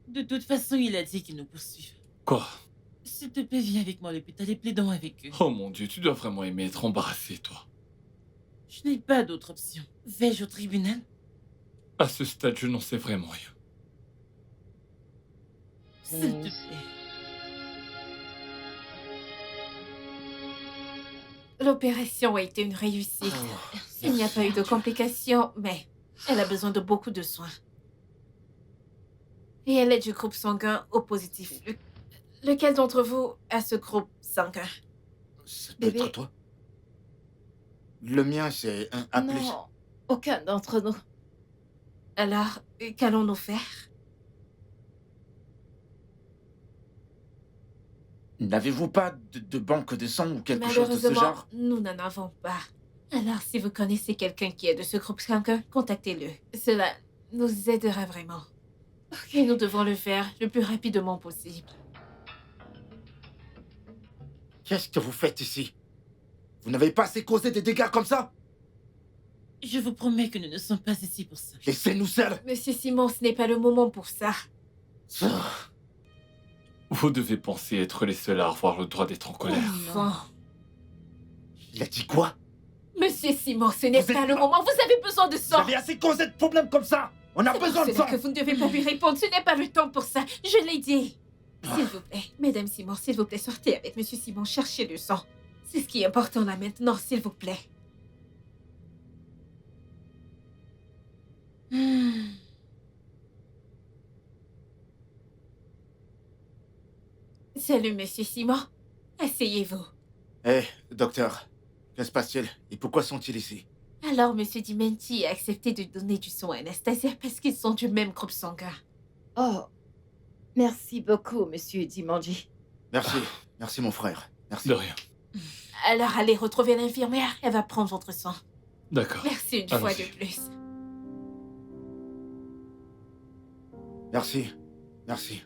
De toute façon, il a dit qu'il nous poursuive. quoi? S'il te plaît, viens avec moi à l'hôpital et plaidons avec eux. Oh mon Dieu, tu dois vraiment aimer être embarrassé, toi. Je n'ai pas d'autre option. Vais-je au tribunal? À ce stade, je n'en sais vraiment rien. S'il te plaît. L'opération a été une réussite. Il n'y a pas eu de complications, mais elle a besoin de beaucoup de soins. Et elle est du groupe sanguin O positif. Lequel d'entre vous a ce groupe sanguin? Ça peut Bébé. être toi. Le mien, c'est un A+. Non, aucun d'entre nous. Alors, qu'allons-nous faire? N'avez-vous pas de banque de sang ou quelque chose de ce Malheureusement, genre? nous n'en avons pas. Alors, si vous connaissez quelqu'un qui est de ce groupe sanguin, contactez-le. Cela nous aidera vraiment. Et nous devons le faire le plus rapidement possible. Qu'est-ce que vous faites ici? Vous n'avez pas assez causé des dégâts comme ça? Je vous promets que nous ne sommes pas ici pour ça. Laissez-nous seuls. Monsieur Simon, ce n'est pas le moment pour ça. Vous devez penser être les seuls à avoir le droit d'être en colère. Enfin. Il a dit quoi? Monsieur Simon, ce n'est Vous êtes pas le pas- moment. Vous avez besoin de Vous sang. avez assez causé de problèmes comme ça? On a C'est besoin de pour cela sang. que vous ne devez pas lui répondre. Ce n'est pas le temps pour ça. Je l'ai dit. S'il vous plaît, Mesdames Simon, s'il vous plaît, sortez avec Monsieur Simon. Cherchez le sang. C'est ce qui est important là maintenant, s'il vous plaît. Salut, Monsieur Simon. Asseyez-vous. Eh, docteur, que se passe-t-il? Et pourquoi sont-ils ici? Alors, Monsieur Dimenti a accepté de donner du sang à Anastasia parce qu'ils sont du même groupe sanguin. Oh, merci beaucoup, monsieur Dimanji. Merci, merci mon frère. Merci. De rien. Alors, allez retrouver l'infirmière. Elle va prendre votre sang. D'accord. Merci une fois Allons-y. de plus. Merci, merci.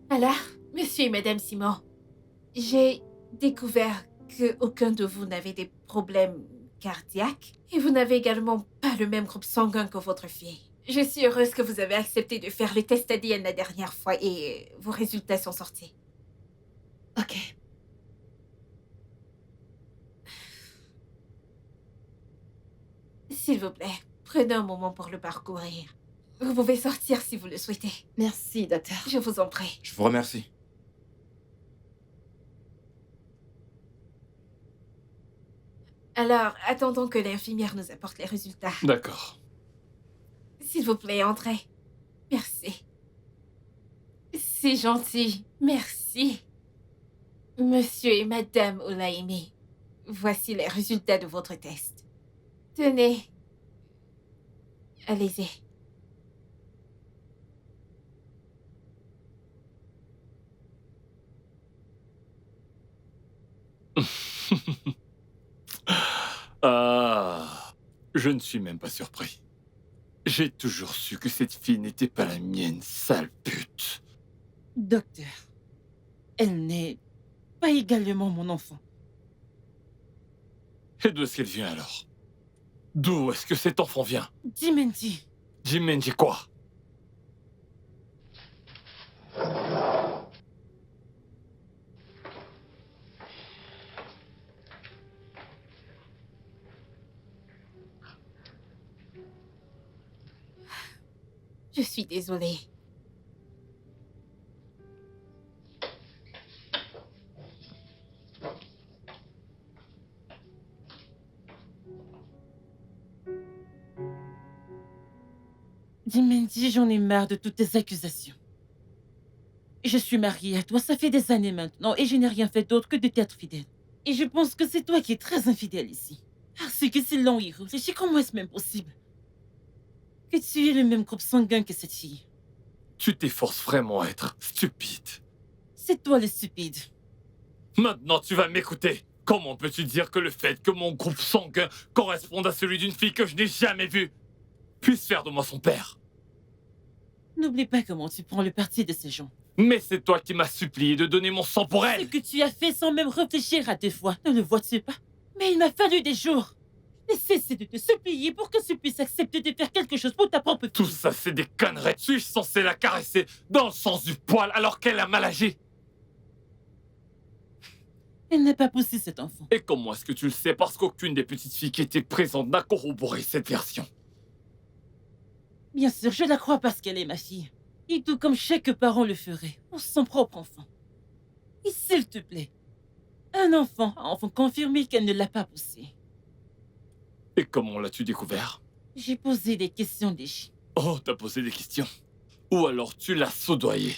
Alors, Monsieur et Madame Simon, j'ai découvert qu'aucun de vous n'avait des problèmes cardiaques et vous n'avez également pas le même groupe sanguin que votre fille. Je suis heureuse que vous avez accepté de faire le test ADN la dernière fois et vos résultats sont sortis. Ok. S'il vous plaît, prenez un moment pour le parcourir. Vous pouvez sortir si vous le souhaitez. Merci, docteur. Je vous en prie. Je vous remercie. Alors, attendons que l'infirmière nous apporte les résultats. D'accord. S'il vous plaît, entrez. Merci. C'est gentil. Merci. Monsieur et Madame Olaimi, voici les résultats de votre test. Tenez. Allez-y. Ah, je ne suis même pas surpris. J'ai toujours su que cette fille n'était pas la mienne, sale pute. Docteur, elle n'est pas également mon enfant. Et d'où est-ce qu'elle vient alors? D'où est-ce que cet enfant vient? Dimendi, Jimenji quoi? Je suis désolée. Dimendi, j'en ai marre de toutes tes accusations. Je suis mariée à toi, ça fait des années maintenant, et je n'ai rien fait d'autre que de t'être fidèle. Et je pense que c'est toi qui es très infidèle ici. Parce que si l'on y réfléchit, comment est-ce même possible que tu aies le même groupe sanguin que cette fille? Tu t'efforces vraiment à être stupide. C'est toi le stupide. Maintenant, tu vas m'écouter. Comment peux-tu dire que le fait que mon groupe sanguin corresponde à celui d'une fille que je n'ai jamais vue puisse faire de moi son père? N'oublie pas comment tu prends le parti de ces gens. Mais c'est toi qui m'as supplié de donner mon sang pour Ce elle. que tu as fait sans même réfléchir à 2 fois, ne le vois-tu pas? Mais il m'a fallu des jours. Et cessez de te supplier pour que tu puisses accepter de faire quelque chose pour ta propre fille. Tout ça, c'est des conneries. Suis-je censé la caresser dans le sens du poil alors qu'elle a mal agi? Elle n'a pas poussé cet enfant. Et comment est-ce que tu le sais? Parce qu'aucune des petites filles qui étaient présentes n'a corroboré cette version. Bien sûr, je la crois parce qu'elle est ma fille. Et tout comme chaque parent le ferait pour son propre enfant. Et s'il te plaît, un enfant a enfin confirmé qu'elle ne l'a pas poussé. Et comment l'as-tu découvert? J'ai posé des questions déchies. Oh, t'as posé des questions. Ou alors tu l'as soudoyée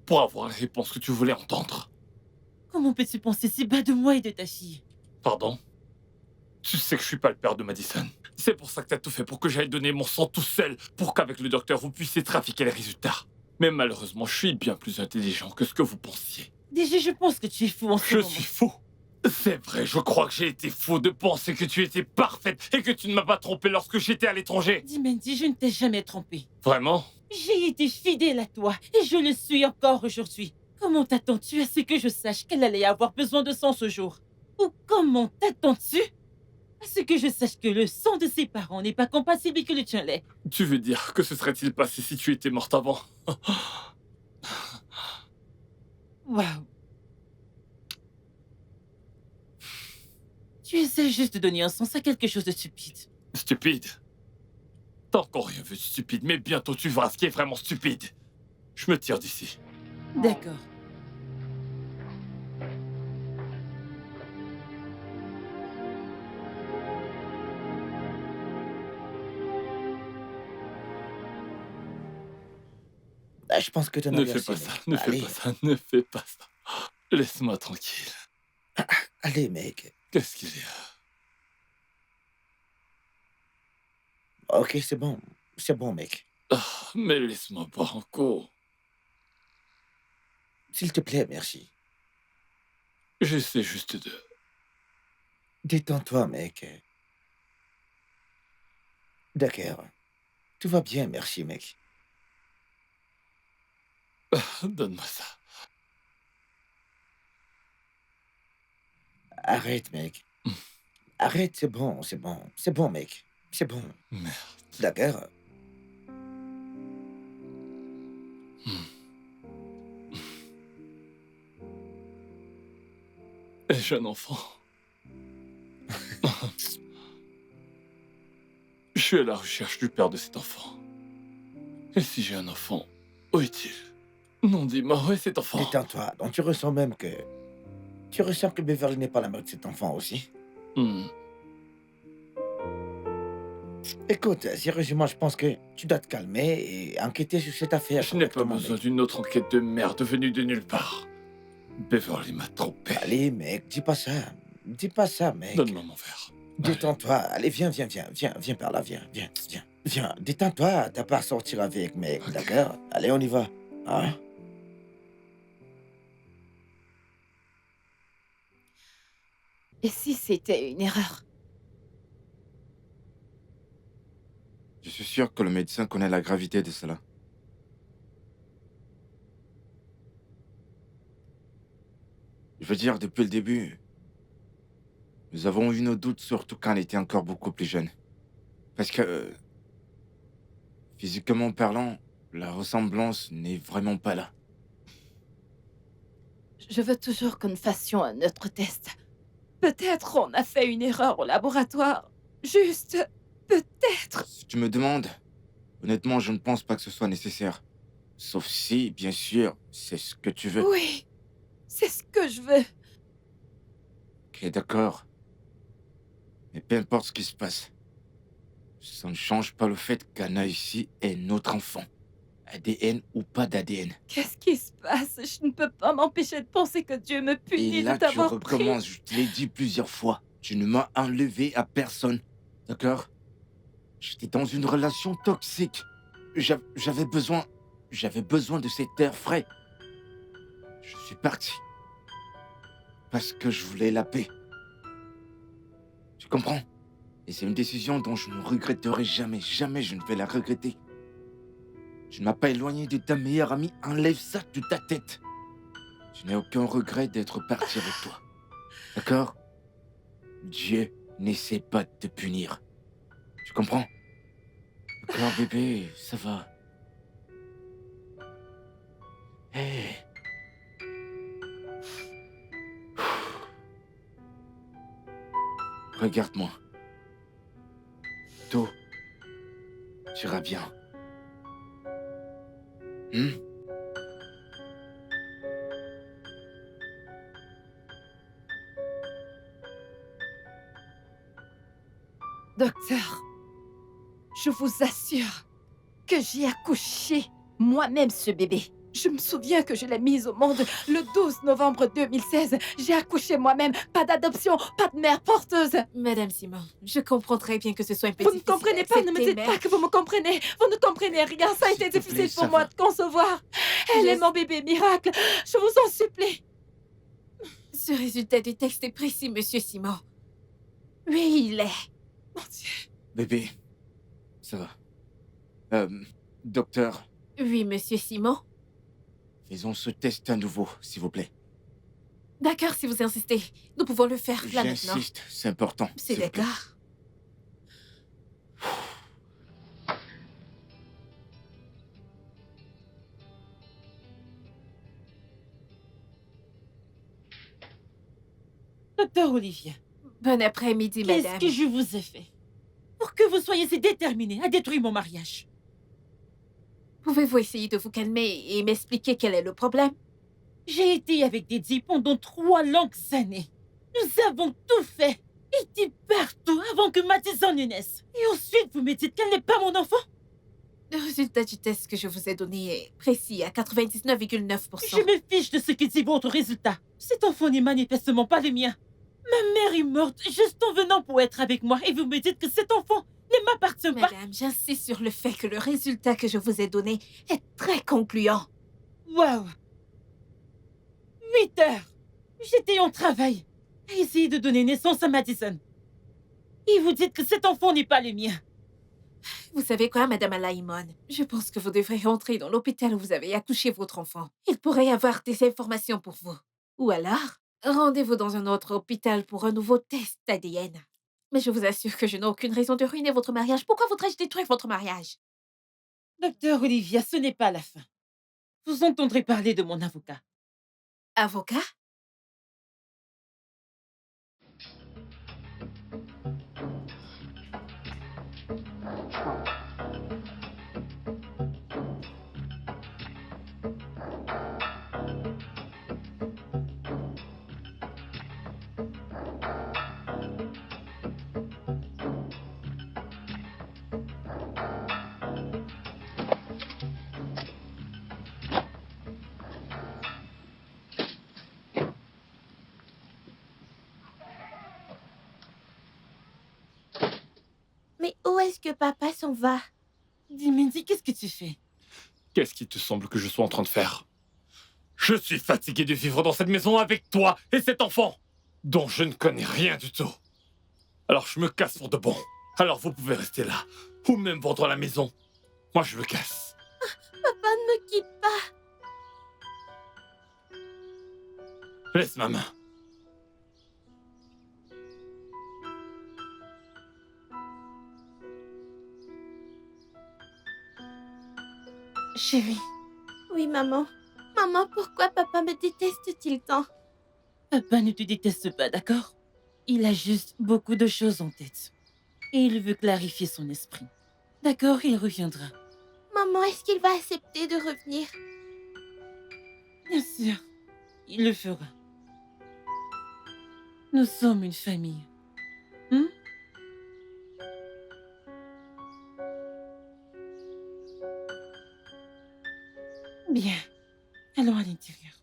pour avoir la réponse que tu voulais entendre. Comment peux-tu penser si bas de moi et de ta fille? Pardon? Tu sais que je suis pas le père de Madison. C'est pour ça que t'as tout fait pour que j'aille donner mon sang tout seul, pour qu'avec le docteur vous puissiez trafiquer les résultats. Mais malheureusement, je suis bien plus intelligent que ce que vous pensiez. Déjà, je pense que tu es fou en ce Je moment. suis fou. C'est vrai, je crois que j'ai été fou de penser que tu étais parfaite et que tu ne m'as pas trompé lorsque j'étais à l'étranger. Dimendi, je ne t'ai jamais trompé. Vraiment? J'ai été fidèle à toi et je le suis encore aujourd'hui. Comment t'attends-tu à ce que je sache qu'elle allait avoir besoin de sang ce jour? Ou comment t'attends-tu à ce que je sache que le sang de ses parents n'est pas compatible et que le tien l'est? Tu veux dire que ce serait-il passé si tu étais morte avant? Waouh. Tu essaies juste de donner un sens à quelque chose de stupide. Stupide? T'as encore rien vu de stupide, mais bientôt tu verras ce qui est vraiment stupide. Je me tire d'ici. D'accord. Ah, je pense que t'en as Ne bien fais pas assez, ça, mec. ne fais Allez. pas ça, ne fais pas ça. Laisse-moi tranquille. Allez, mec. Qu'est-ce qu'il y a? Ok, c'est bon. C'est bon, mec. Ah, mais laisse-moi boire encore. S'il te plaît, merci. J'essaie juste de... Détends-toi, mec. D'accord. Tout va bien, merci, mec. Donne-moi ça. Arrête, mec. Arrête, c'est bon, c'est bon. C'est bon, mec. C'est bon. Merde. D'accord. Ai-je un enfant? Je suis à la recherche du père de cet enfant. Et si j'ai un enfant, où est-il? Non, dis-moi, où est cet enfant? Détends-toi. Donc tu ressens même que... Tu ressens que Beverly n'est pas la mère de cet enfant aussi? Écoute, sérieusement, je pense que tu dois te calmer et enquêter sur cette affaire. Je n'ai pas correctement, besoin mec. d'une autre enquête de merde venue de nulle part. Beverly m'a trompé. Allez, mec, dis pas ça. Dis pas ça, mec. Donne-moi mon verre. Détends-toi. Allez, viens par là, viens. Viens, détends-toi. T'as pas à sortir avec, mec, Ok. d'accord? Allez, on y va. Hein? Et si c'était une erreur? Je suis sûr que le médecin connaît la gravité de cela. Je veux dire, depuis le début, nous avons eu nos doutes, surtout quand elle était encore beaucoup plus jeune. Parce que, physiquement parlant, la ressemblance n'est vraiment pas là. Je veux toujours que nous fassions un autre test. Peut-être on a fait une erreur au laboratoire. Juste, peut-être. Si tu me demandes, honnêtement, je ne pense pas que ce soit nécessaire. Sauf si, bien sûr, c'est ce que tu veux. Oui, c'est ce que je veux. Ok, d'accord. Mais peu importe ce qui se passe, ça ne change pas le fait qu'Anna ici est notre enfant. ADN ou pas d'ADN. Qu'est-ce qui se passe? Je ne peux pas m'empêcher de penser que Dieu me punit Et là, de tu t'avoir pris. recommences, je te l'ai dit plusieurs fois. Tu ne m'as enlevé à personne. D'accord? J'étais dans une relation toxique. J'avais besoin de cet air frais. Je suis parti. Parce que je voulais la paix. Tu comprends? Et c'est une décision dont je ne regretterai jamais. Jamais je ne vais la regretter. Tu ne m'as pas éloigné de ta meilleure amie. Enlève ça de ta tête. Je n'ai aucun regret d'être parti avec toi. D'accord? Dieu n'essaie pas de te punir. Tu comprends? D'accord, bébé, ça va. Hé. Regarde-moi. Tout ira bien. Docteur, je vous assure que j'ai accouché moi-même ce bébé. Je me souviens que je l'ai mise au monde le 12 novembre 2016. J'ai accouché moi-même. Pas d'adoption, pas de mère porteuse. Madame Simon, je comprends très bien que ce soit un peu Vous ne difficile comprenez à pas, ne me accepter, dites pas que vous me comprenez. Vous ne comprenez rien. Ça a été S'il te plaît, difficile ça pour moi va. de concevoir. Elle est mon bébé miracle. Je vous en supplie. Ce résultat du texte est précis, monsieur Simon. Oui, il est. Mon Dieu. Bébé, ça va. Docteur, Oui, monsieur Simon. faisons ce test à nouveau, s'il vous plaît. D'accord, si vous insistez. Nous pouvons le faire là maintenant. J'insiste, c'est important. C'est s'il vous plaît. d'accord. Docteur Olivia, Bon après-midi, qu'est-ce madame. que je vous ai fait pour que vous soyez si déterminée à détruire mon mariage? Pouvez-vous essayer de vous calmer et m'expliquer quel est le problème? J'ai été avec Didi pendant 3 longues années. Nous avons tout fait. Été partout avant que Madison ne naisse. Et ensuite, vous me dites qu'elle n'est pas mon enfant? Le résultat du test que je vous ai donné est précis à 99,9%. Je me fiche de ce que dit votre résultat. Cet enfant n'est manifestement pas le mien. Ma mère est morte juste en venant pour être avec moi et vous me dites que cet enfant ne m'appartient pas. Madame, j'insiste sur le fait que le résultat que je vous ai donné est très concluant. Waouh! 8 heures. J'étais en travail à essayer de donner naissance à Madison. Et vous dites que cet enfant n'est pas le mien. Vous savez quoi, Madame Alaïmon? Je pense que vous devrez rentrer dans l'hôpital où vous avez accouché votre enfant. Il pourrait y avoir des informations pour vous. Ou alors, Rendez-vous dans un autre hôpital pour un nouveau test ADN. Mais je vous assure que je n'ai aucune raison de ruiner votre mariage. Pourquoi voudrais-je détruire votre mariage? Docteur Olivia, ce n'est pas la fin. Vous entendrez parler de mon avocat. Avocat? Mais où est-ce que papa s'en va? Dis, Mandy, qu'est-ce que tu fais? Qu'est-ce qui te semble que je sois en train de faire? Je suis fatigué de vivre dans cette maison avec toi et cet enfant, dont je ne connais rien du tout. Alors je me casse pour de bon. Alors vous pouvez rester là, ou même vendre la maison. Moi je me casse. Papa, ne me quitte pas. Laisse ma main. Chérie, Oui, maman. Maman, pourquoi papa me déteste-t-il tant? papa ne te déteste pas, d'accord? Il a juste beaucoup de choses en tête. Et il veut clarifier son esprit. D'accord, il reviendra. Maman, est-ce qu'il va accepter de revenir? Bien sûr, il le fera. Nous sommes une famille. Hmm? Bien, allons à l'intérieur.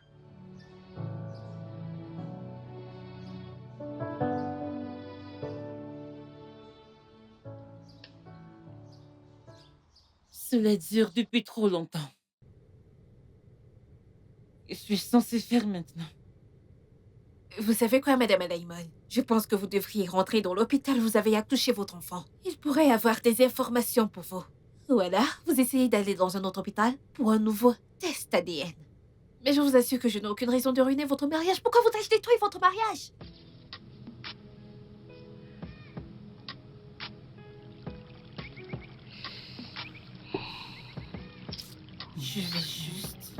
Cela dure depuis trop longtemps. Que suis-je censée faire maintenant? Vous savez quoi, Madame Alaimon? Je pense que vous devriez rentrer dans l'hôpital où vous avez accouché votre enfant. Il pourrait avoir des informations pour vous. Ou alors, vous essayez d'aller dans un autre hôpital pour un nouveau test ADN. Mais je vous assure que je n'ai aucune raison de ruiner votre mariage. Pourquoi voudrais-je détruire votre mariage? Je vais juste...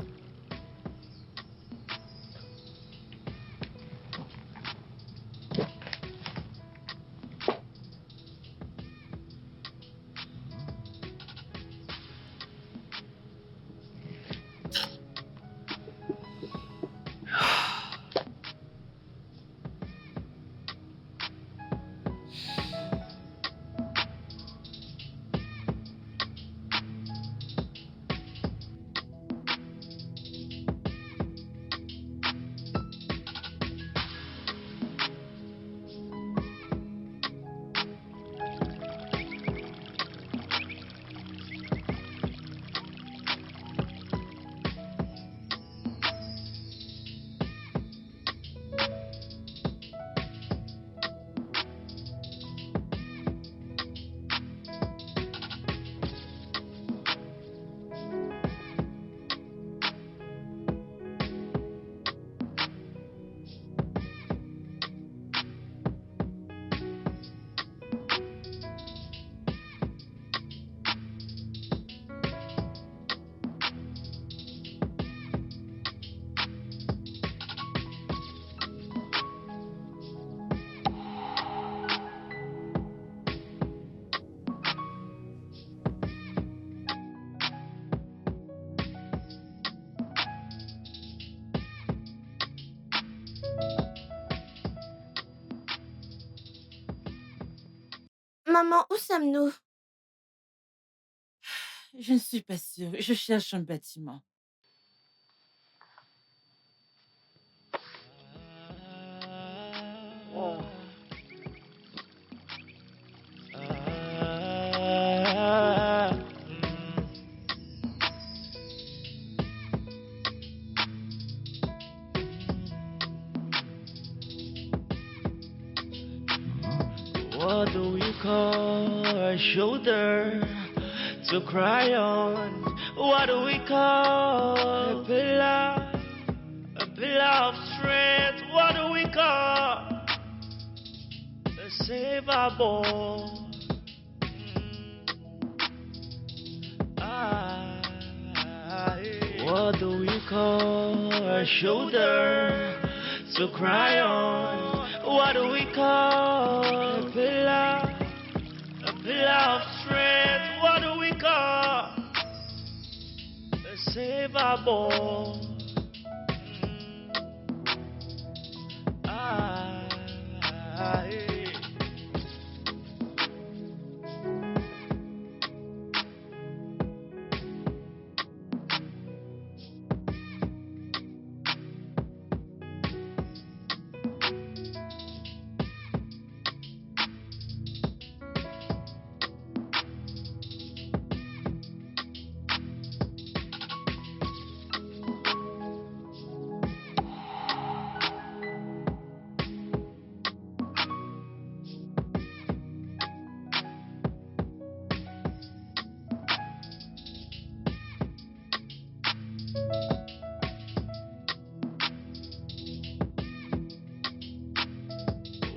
Maman, où sommes-nous? Je ne suis pas sûre. Je cherche un bâtiment. What do we call a shoulder to cry on? What do we call a pillar of strength? What do we we call to save our boy? What do we call a shoulder to cry on? What do we call a pillar of strength? What do we call a save our boy?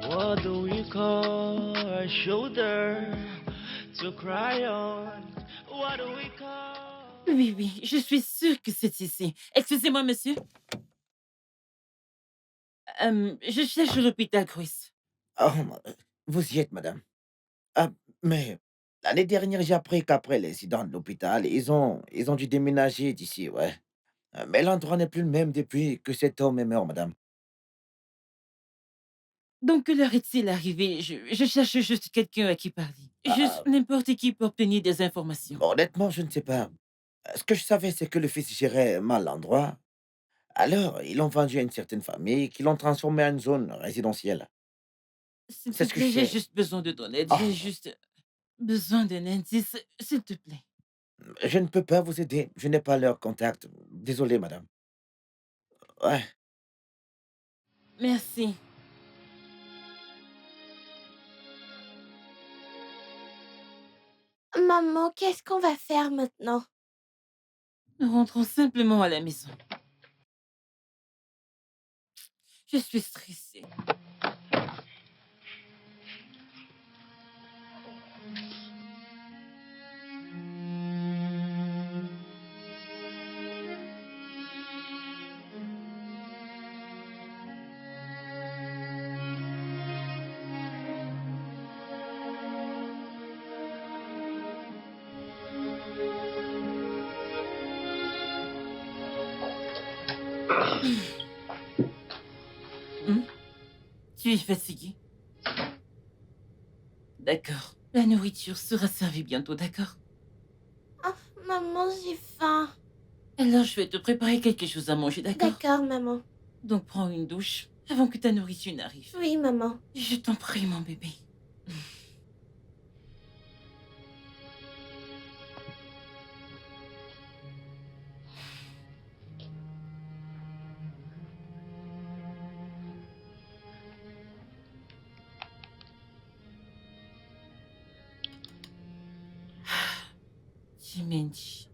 What do we call a shoulder to cry on? What do we call? Oui, oui, je suis sûre que c'est ici. Excusez-moi, monsieur. Je cherche l'hôpital Chris. Oh, vous y êtes, madame. Ah, mais l'année dernière, j'ai appris qu'après l'incident de l'hôpital, ils ont dû déménager d'ici, ouais. Mais l'endroit n'est plus le même depuis que cet homme est mort, madame. Donc, quelle heure est-il arrivé? Je cherche juste quelqu'un à qui parler. Juste n'importe qui pour obtenir des informations. Honnêtement, je ne sais pas. Ce que je savais, c'est que le fils gérait mal l'endroit. Alors, ils l'ont vendu à une certaine famille qui l'ont transformé en une zone résidentielle. S'il te C'est ce que je plaît, j'ai sais. juste besoin de ton aide. Ah. J'ai juste besoin d'un indice, s'il te plaît. Je ne peux pas vous aider. Je n'ai pas leur contact. Désolé, madame. Ouais. Merci. Maman, qu'est-ce qu'on va faire maintenant? Nous rentrons simplement à la maison. Je suis stressée. Tu es fatiguée? D'accord. La nourriture sera servie bientôt, d'accord? Maman, j'ai faim. Alors, je vais te préparer quelque chose à manger, d'accord? D'accord, maman. Donc, prends une douche avant que ta nourriture n'arrive. Oui, maman. Je t'en prie, mon bébé. Jimenji.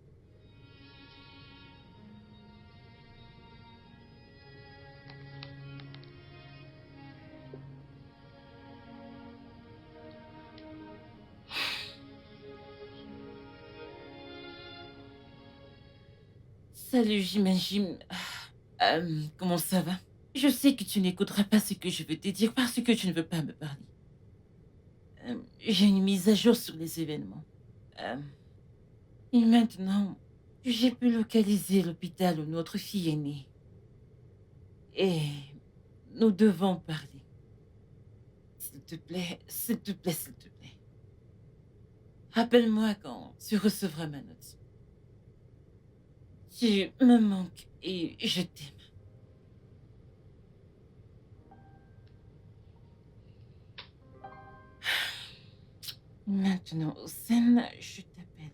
Salut, Jim. Comment ça va? Je sais que tu n'écouteras pas ce que je veux te dire parce que tu ne veux pas me parler. J'ai une mise à jour sur les événements. Et maintenant, j'ai pu localiser l'hôpital où notre fille est née. Et nous devons parler. S'il te plaît, s'il te plaît, s'il te plaît. Rappelle-moi quand tu recevras ma note. Tu me manques et je t'aime. Maintenant, Hossein, je t'appelle.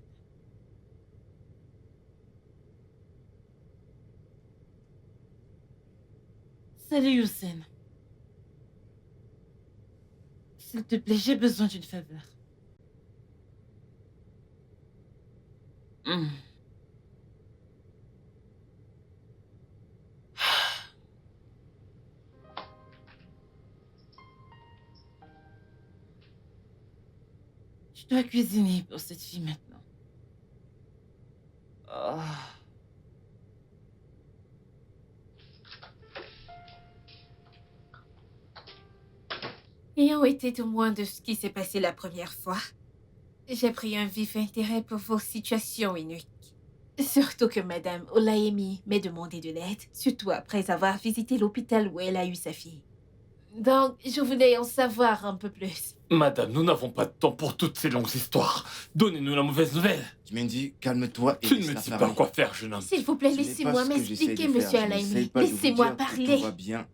Salut, Hossein. S'il te plaît, j'ai besoin d'une faveur. Je dois cuisiner pour cette fille maintenant. Oh. Ayant été témoin de ce qui s'est passé la première fois, j'ai pris un vif intérêt pour vos situations uniques. Surtout que Madame Olayemi m'ait demandé de l'aide, surtout après avoir visité l'hôpital où elle a eu sa fille. Donc, je voulais en savoir un peu plus. Madame, nous n'avons pas de temps pour toutes ces longues histoires. Donnez-nous la mauvaise nouvelle. Dimendi, calme-toi et Tu ne laisse me la dis pas parler. quoi faire, jeune homme. S'il vous plaît, Ce n'est laissez-moi pas ce que j'essaie m'expliquer, de faire. Monsieur Je n'essaie Alaimi. pas de vous Laissez-moi dire que parler. tout va bien.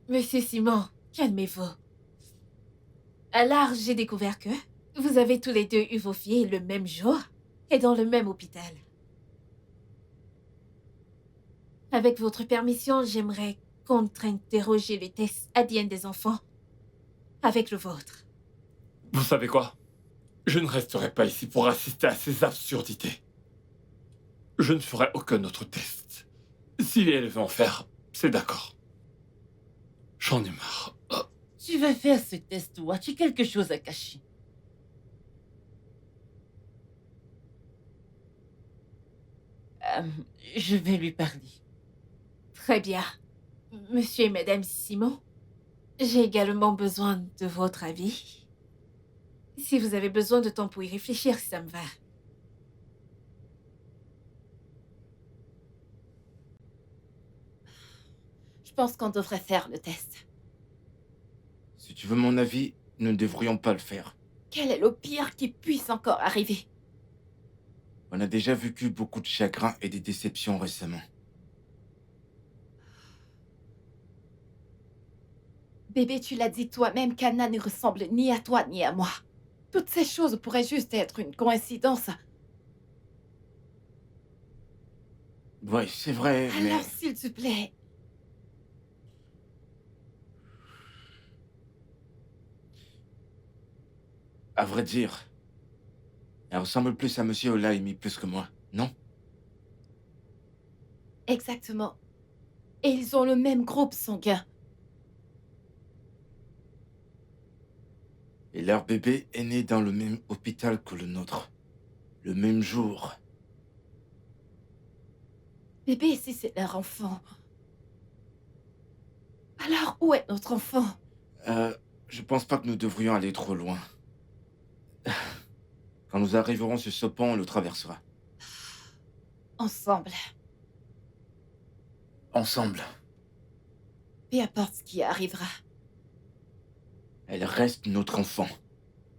Monsieur Simon, calmez-vous. Alors, j'ai découvert que vous avez tous les deux eu vos filles le même jour et dans le même hôpital. Avec votre permission, j'aimerais contre-interroger les tests ADN des enfants avec le vôtre. Vous savez quoi? Je ne resterai pas ici pour assister à ces absurdités. Je ne ferai aucun autre test. Si elle veut en faire, c'est d'accord. J'en ai marre. Oh. Tu vas faire ce test ou as-tu quelque chose à cacher? Je vais lui parler. Très bien. Monsieur et Madame Simon, j'ai également besoin de votre avis. Si vous avez besoin de temps pour y réfléchir, ça me va. Je pense qu'on devrait faire le test. Si tu veux mon avis, nous ne devrions pas le faire. Quel est le pire qui puisse encore arriver? On a déjà vécu beaucoup de chagrin et des déceptions récemment. Bébé, tu l'as dit toi-même qu'Anna ne ressemble ni à toi ni à moi. Toutes ces choses pourraient juste être une coïncidence. Ouais, c'est vrai, mais... Alors, s'il te plaît... À vrai dire, elle ressemble plus à Monsieur Olaimi plus que moi, non? Exactement. Et ils ont le même groupe sanguin. Et leur bébé est né dans le même hôpital que le nôtre. Le même jour. Bébé, si c'est leur enfant... Alors, où est notre enfant? Je pense pas que nous devrions aller trop loin. Quand nous arriverons sur ce pont, on le traversera. Ensemble. Ensemble. Peu importe ce qui arrivera. Elle reste notre enfant.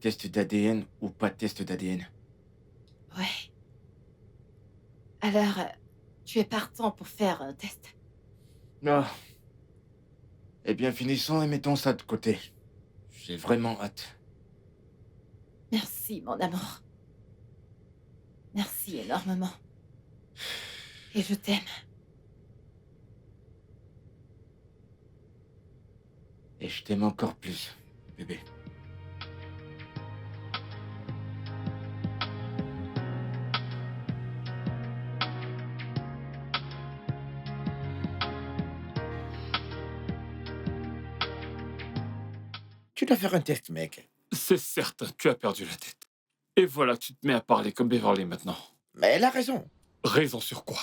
Test d'ADN ou pas test d'ADN. Ouais. Alors, tu es partant pour faire un test? Ah. Eh bien, finissons et mettons ça de côté. J'ai vraiment hâte. Merci, mon amour. Merci énormément. Et je t'aime. Et je t'aime encore plus, bébé. Tu dois faire un test, mec. C'est certain, tu as perdu la tête. Et voilà, tu te mets à parler comme Beverly maintenant. Mais elle a raison. Raison sur quoi?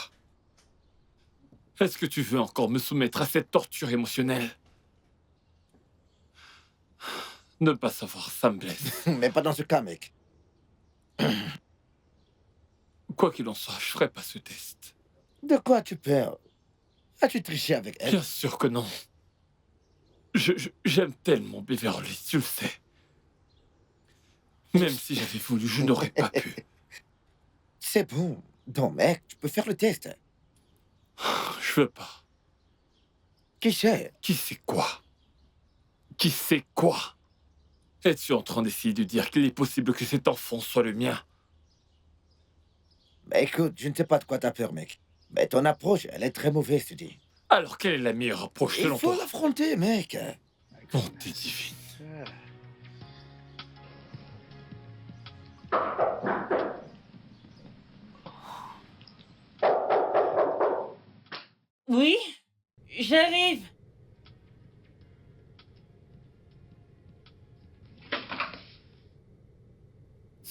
Est-ce que tu veux encore me soumettre à cette torture émotionnelle? Ne pas savoir, ça me blesse. Mais pas dans ce cas, mec. Quoi qu'il en soit, je ferai pas ce test. De quoi tu perds? As-tu triché avec elle? Bien sûr que non. J'aime tellement Beverly, tu le sais. Même si j'avais voulu, je n'aurais pas pu. C'est bon. Donc, mec, tu peux faire le test. Je veux pas. Qui sait? Qui sait quoi? Qui sait quoi? Es-tu en train d'essayer de dire qu'il est possible que cet enfant soit le mien? Mais écoute, je ne sais pas de quoi t'as peur, mec. Mais ton approche, elle est très mauvaise, tu dis. Alors, quelle est la meilleure approche Il selon faut toi? l'affronter, mec. Bonté divine. Oui, j'arrive.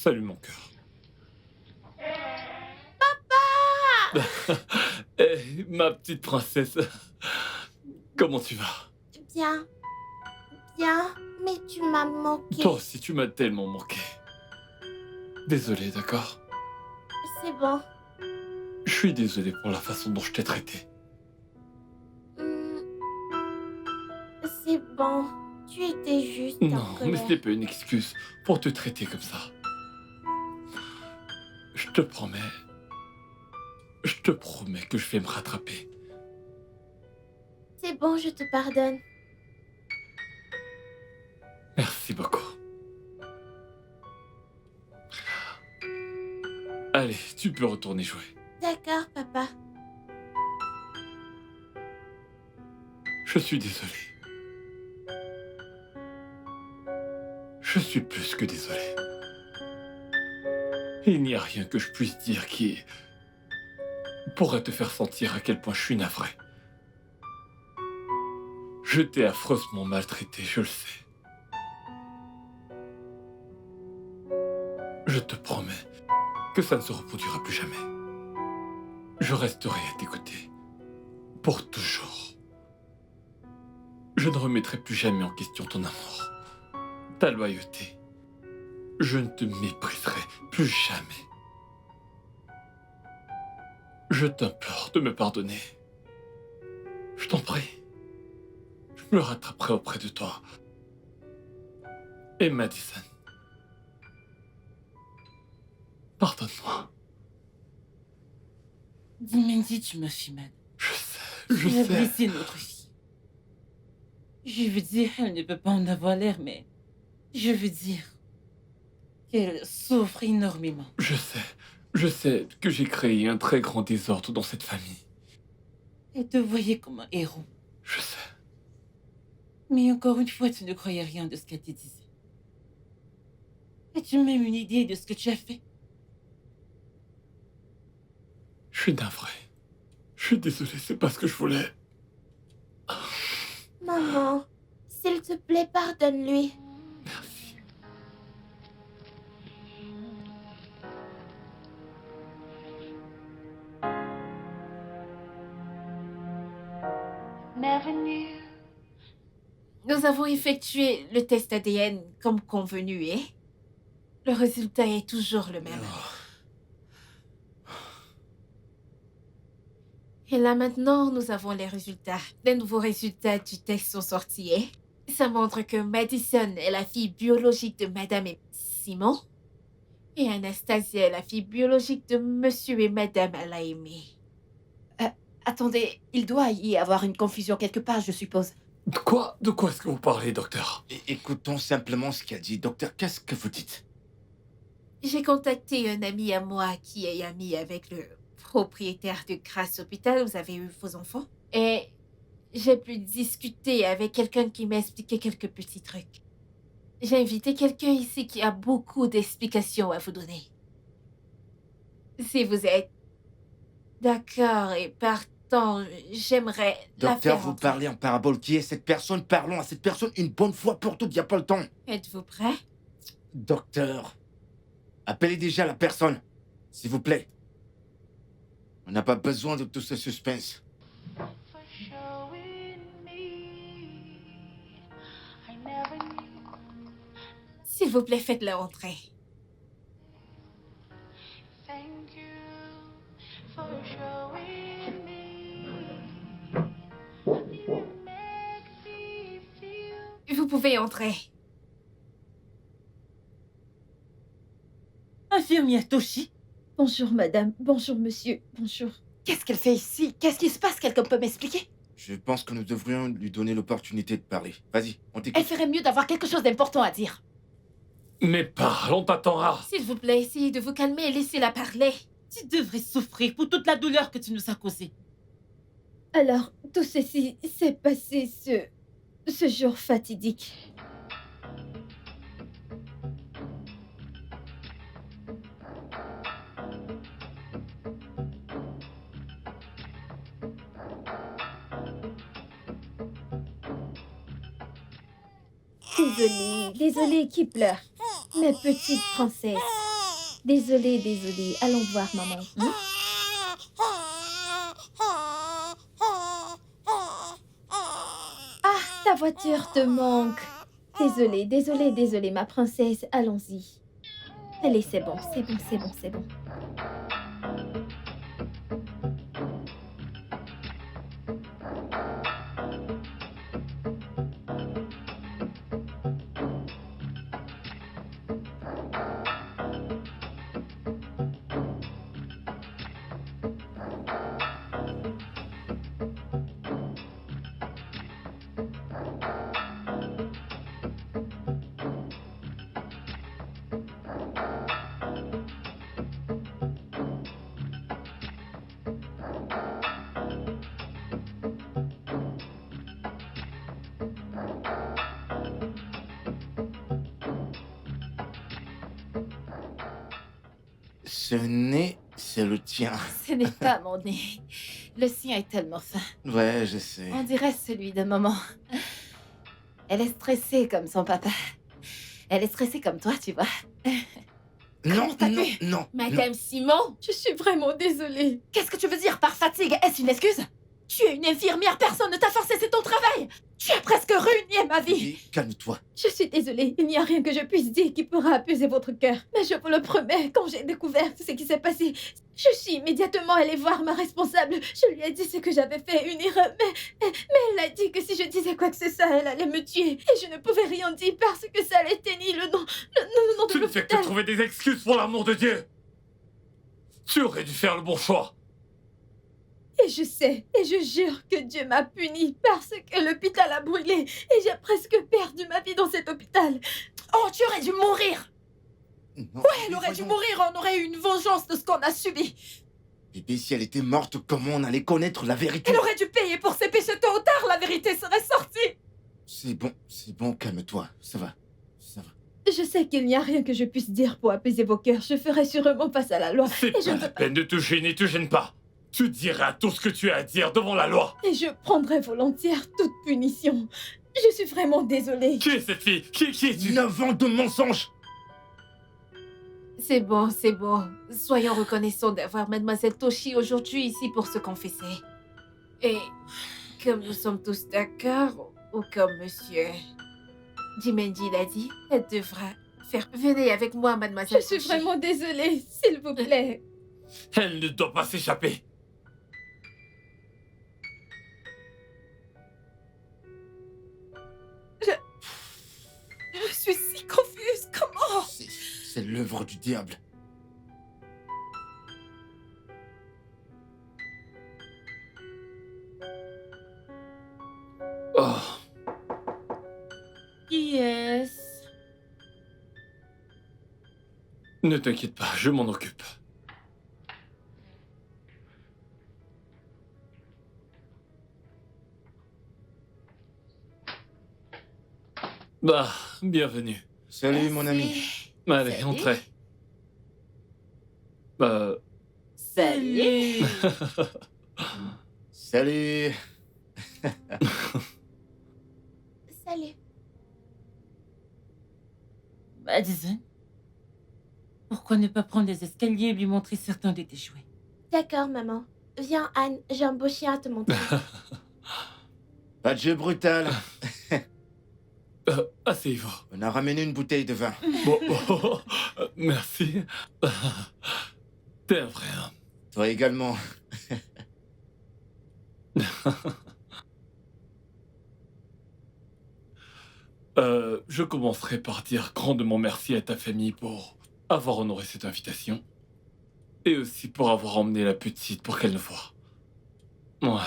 Salut mon cœur. Eh, ma petite princesse, comment tu vas? Bien. Bien, mais tu m'as manqué. Toi aussi, tu m'as tellement manqué. Désolé, d'accord? C'est bon. Je suis désolé pour la façon dont je t'ai traité. C'est bon. Tu étais juste en Non, mais colère. ce n'est pas une excuse pour te traiter comme ça. Je te promets que je vais me rattraper. C'est bon, je te pardonne. Merci beaucoup. Allez, tu peux retourner jouer. D'accord, papa. Je suis désolé. Je suis plus que désolé. Il n'y a rien que je puisse dire qui pourrait te faire sentir à quel point je suis navré. Je t'ai affreusement maltraité, je le sais. Je te promets que ça ne se reproduira plus jamais. Je resterai à tes côtés. Pour toujours. Je ne remettrai plus jamais en question ton amour. Ta loyauté. Je ne te mépriserai plus jamais. Je t'implore de me pardonner. Je t'en prie. Je me rattraperai auprès de toi. Et Madison. Pardonne-moi. Dimendi, tu me fais mal. Je Tu as sais. blessé notre fille. Je veux dire, elle ne peut pas en avoir l'air, mais je veux dire qu'elle souffre énormément. Je sais que j'ai créé un très grand désordre dans cette famille. Elle te voyait comme un héros. Je sais. Mais encore une fois, tu ne croyais rien de ce qu'elle te disait. As-tu même une idée de ce que tu as fait? Je suis navré. Je suis désolé, c'est pas ce que je voulais. Maman, s'il te plaît, pardonne-lui. Merci. Nous avons effectué le test ADN comme convenu et le résultat est toujours le même. Et là maintenant, nous avons les résultats. Les nouveaux résultats du test sont sortis et ça montre que Madison est la fille biologique de Madame et Simon et Anastasia est la fille biologique de Monsieur et Madame Alaimé. Attendez, il doit y avoir une confusion quelque part, je suppose. De quoi est-ce que vous parlez, docteur? Écoutons simplement ce qu'il a dit. Docteur, qu'est-ce que vous dites? J'ai contacté un ami à moi qui est ami avec le propriétaire de Grace Hôpital où vous avez eu vos enfants. Et j'ai pu discuter avec quelqu'un qui m'a expliqué quelques petits trucs. J'ai invité quelqu'un ici qui a beaucoup d'explications à vous donner. Si vous êtes d'accord et partant, j'aimerais la Docteur, faire vous entrer. parlez en parabole. Qui est cette personne? Parlons à cette personne une bonne fois pour toutes. Il n'y a pas le temps. Êtes-vous prêt? Docteur, appelez déjà la personne, s'il vous plaît. On n'a pas besoin de tout ce suspense. S'il vous plaît, faites-la entrer. Vous pouvez entrer. Infirmière Toshi, Bonjour madame, bonjour monsieur, bonjour. Qu'est-ce qu'elle fait ici? Qu'est-ce qui se passe? Quelqu'un peut m'expliquer? Je pense que nous devrions lui donner l'opportunité de parler. Vas-y, on Elle t'écoute. ferait mieux d'avoir quelque chose d'important à dire. Mais parle, on t'attendra. S'il vous plaît, essayez de vous calmer et laissez-la parler. tu devrais souffrir pour toute la douleur que tu nous as causée. Alors, tout ceci s'est passé ce jour fatidique. Désolée qui pleure. Ma petite princesse. Désolée, désolée. Allons voir maman. Hein? Ah, ta voiture te manque. Désolée, désolée, désolée, ma princesse. Allons-y. Allez, c'est bon, c'est bon, c'est bon, c'est bon. Ce nez, c'est le tien. Ce n'est pas mon nez. Le sien est tellement fin. Ouais, je sais. On dirait celui de maman. Elle est stressée comme son papa. Elle est stressée comme toi, tu vois. Non, t'as non, pu non. Madame Simon, Je suis vraiment désolée. qu'est-ce que tu veux dire par fatigue? Est-ce une excuse? Tu es une infirmière, personne ne t'a forcé, c'est ton travail. Tu as presque ruiné ma vie. Bibi, calme-toi. Je suis désolée. Il n'y a rien que je puisse dire qui pourra apaiser votre cœur. Mais je vous le promets, quand j'ai découvert ce qui s'est passé, je suis immédiatement allée voir ma responsable. Je lui ai dit ce que j'avais fait, une erreur. Mais elle a dit que si je disais quoi que ce soit, elle allait me tuer. Et je ne pouvais rien dire parce que ça allait tenir le nom Tu de ne fais que l'hôpital. trouver des excuses pour l'amour de Dieu. Tu aurais dû faire le bon choix. Et je sais, et je jure que Dieu m'a puni parce que l'hôpital a brûlé. Et j'ai presque perdu ma vie dans cet hôpital. Oh, tu aurais dû mourir. Non, Elle aurait dû mourir, on aurait eu une vengeance de ce qu'on a subi. Bébé, si elle était morte, comment on allait connaître la vérité? Elle aurait dû payer pour ses péchés tôt ou tard, la vérité serait sortie. C'est bon, calme-toi. Ça va, ça va. Je sais qu'il n'y a rien que je puisse dire pour apaiser vos cœurs. Je ferai sûrement face à la loi. C'est Et je pas ne la veux pas- peine de te gêner, te gêne pas. Tu diras tout ce que tu as à dire devant la loi. Et je prendrai volontiers toute punition. Je suis vraiment désolée. Qui est cette fille? Qui es-tu? 9 ans de mensonges. C'est bon, c'est bon. Soyons reconnaissants d'avoir Mademoiselle Toshi aujourd'hui ici pour se confesser. Et comme nous sommes tous d'accord, ou comme Monsieur Dimendi l'a dit, elle devra faire... Venez avec moi, Je Mademoiselle suis Toshi. vraiment désolée, s'il vous plaît. Elle ne doit pas s'échapper. Je suis si confuse, comment? C'est l'œuvre du diable. Oh, Qui est-ce? ne t'inquiète pas, je m'en occupe. Bah, bienvenue. Salut, mon ami. Allez, Salut. entrez. Salut. Salut. Salut. Madison, pourquoi ne pas prendre les escaliers et lui montrer certains de tes jouets? D'accord, maman. Viens, Anne, j'ai un beau chien à te montrer. Pas de jeu brutal. Asseyez-vous. On a ramené une bouteille de vin. Bon, merci. T'es un vrai homme. Toi également. Je commencerai par dire grandement merci à ta famille pour avoir honoré cette invitation. Et aussi pour avoir emmené la petite pour qu'elle le voie. Ouais.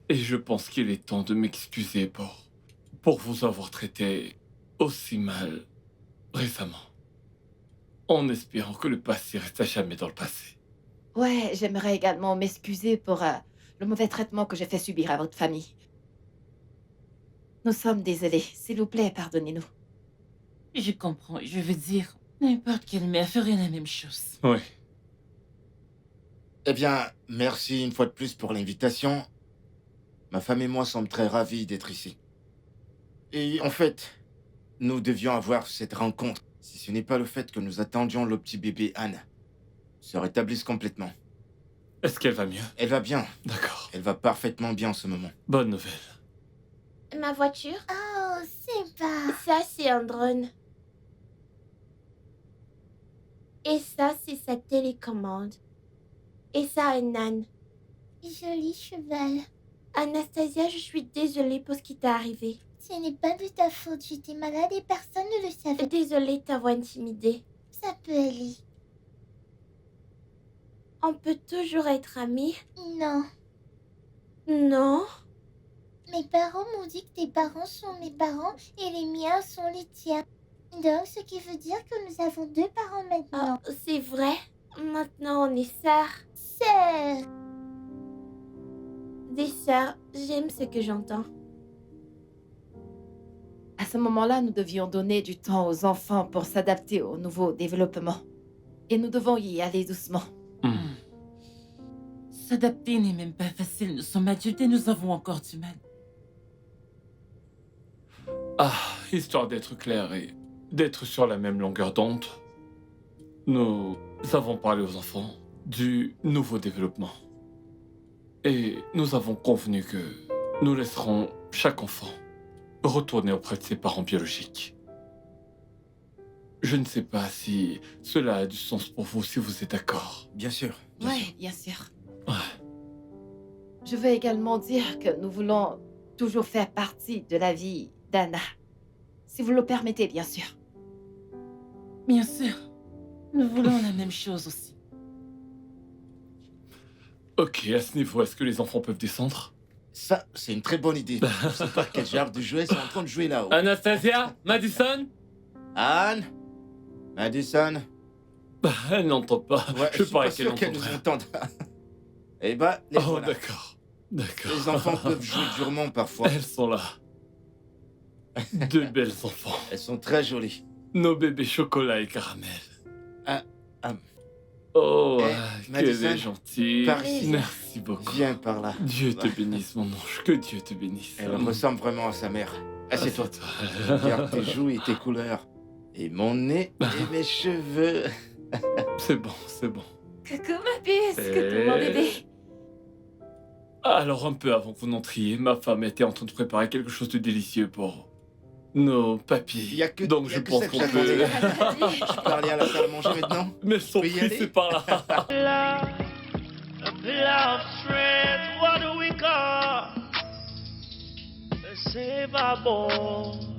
Et je pense qu'il est temps de m'excuser pour vous avoir traité aussi mal récemment. En espérant que le passé reste à jamais dans le passé. Ouais, j'aimerais également m'excuser pour le mauvais traitement que j'ai fait subir à votre famille. Nous sommes désolés. S'il vous plaît, pardonnez-nous. Je comprends, je veux dire, n'importe quelle mère ferait la même chose. Oui. Eh bien, merci une fois de plus pour l'invitation. Ma femme et moi sommes très ravis d'être ici. Et en fait, nous devions avoir cette rencontre. si ce n'est pas le fait que nous attendions le petit bébé Anne, se rétablisse complètement. Est-ce qu'elle va mieux? Elle va bien. D'accord. Elle va parfaitement bien en ce moment. Bonne nouvelle. Ma voiture? Oh, c'est pas... Ça, c'est un drone. Et ça, c'est sa télécommande. Et ça, un âne. Joli cheval. Anastasia, je suis désolée pour ce qui t'est arrivé. Ce n'est pas de ta faute, j'étais malade et personne ne le savait. Désolée de t'avoir intimidée. Ça peut aller. On peut toujours être amis. Non. Non. Mes parents m'ont dit que tes parents sont mes parents et les miens sont les tiens. Donc, ce qui veut dire que nous avons 2 parents maintenant. Oh, c'est vrai. Maintenant, on est sœurs. Sœur. Des sœurs, j'aime ce que j'entends. À ce moment-là, nous devions donner du temps aux enfants pour s'adapter au nouveau développement. Et nous devons y aller doucement. S'adapter n'est même pas facile. Nous sommes adultes et nous avons encore du mal. Ah, histoire d'être clair et d'être sur la même longueur d'onde, nous avons parlé aux enfants du nouveau développement. Et nous avons convenu que nous laisserons chaque enfant retourner auprès de ses parents biologiques. Je ne sais pas si cela a du sens pour vous, si vous êtes d'accord. Bien sûr. Oui, bien sûr. Ouais. Je veux également dire que nous voulons toujours faire partie de la vie d'Anna. Si vous le permettez, bien sûr. Bien sûr. Nous voulons la même chose aussi. Ok, à ce niveau, est-ce que les enfants peuvent descendre? Ça, c'est une très bonne idée. Je sais pas quel genre de jouets sont en train de jouer là-haut. Anastasia? Madison? Anne? Madison? Elle n'entend pas. Ouais, je suis parie pas qu'elle sûr qu'elle nous entendrait. entende. Eh ben, les Oh, voilà. d'accord. D'accord. Les enfants peuvent jouer durement parfois. Elles sont là. 2 belles enfants. Elles sont très jolies. Nos bébés chocolat et caramel. Ah, Oh, Eh, qu'elle Madison, est gentille. par ici. Merci beaucoup. Viens par là. Dieu te bénisse, mon ange. Que Dieu te bénisse. Elle ressemble vraiment à sa mère. Assieds-toi. Regarde tes joues et tes couleurs. Et mon nez et mes cheveux. C'est bon, c'est bon. Coucou ma puce, coucou mon bébé. Alors, un peu avant que vous n'entriez, ma femme était en train de préparer quelque chose de délicieux pour nos papilles. Il y a que- Donc il y je a que pense ça que qu'on j'attendais. peut... Je peux aller à la salle à manger maintenant? Mais son peut y prix, aller c'est par là. A pillar of strength, what do we call? A save our boy.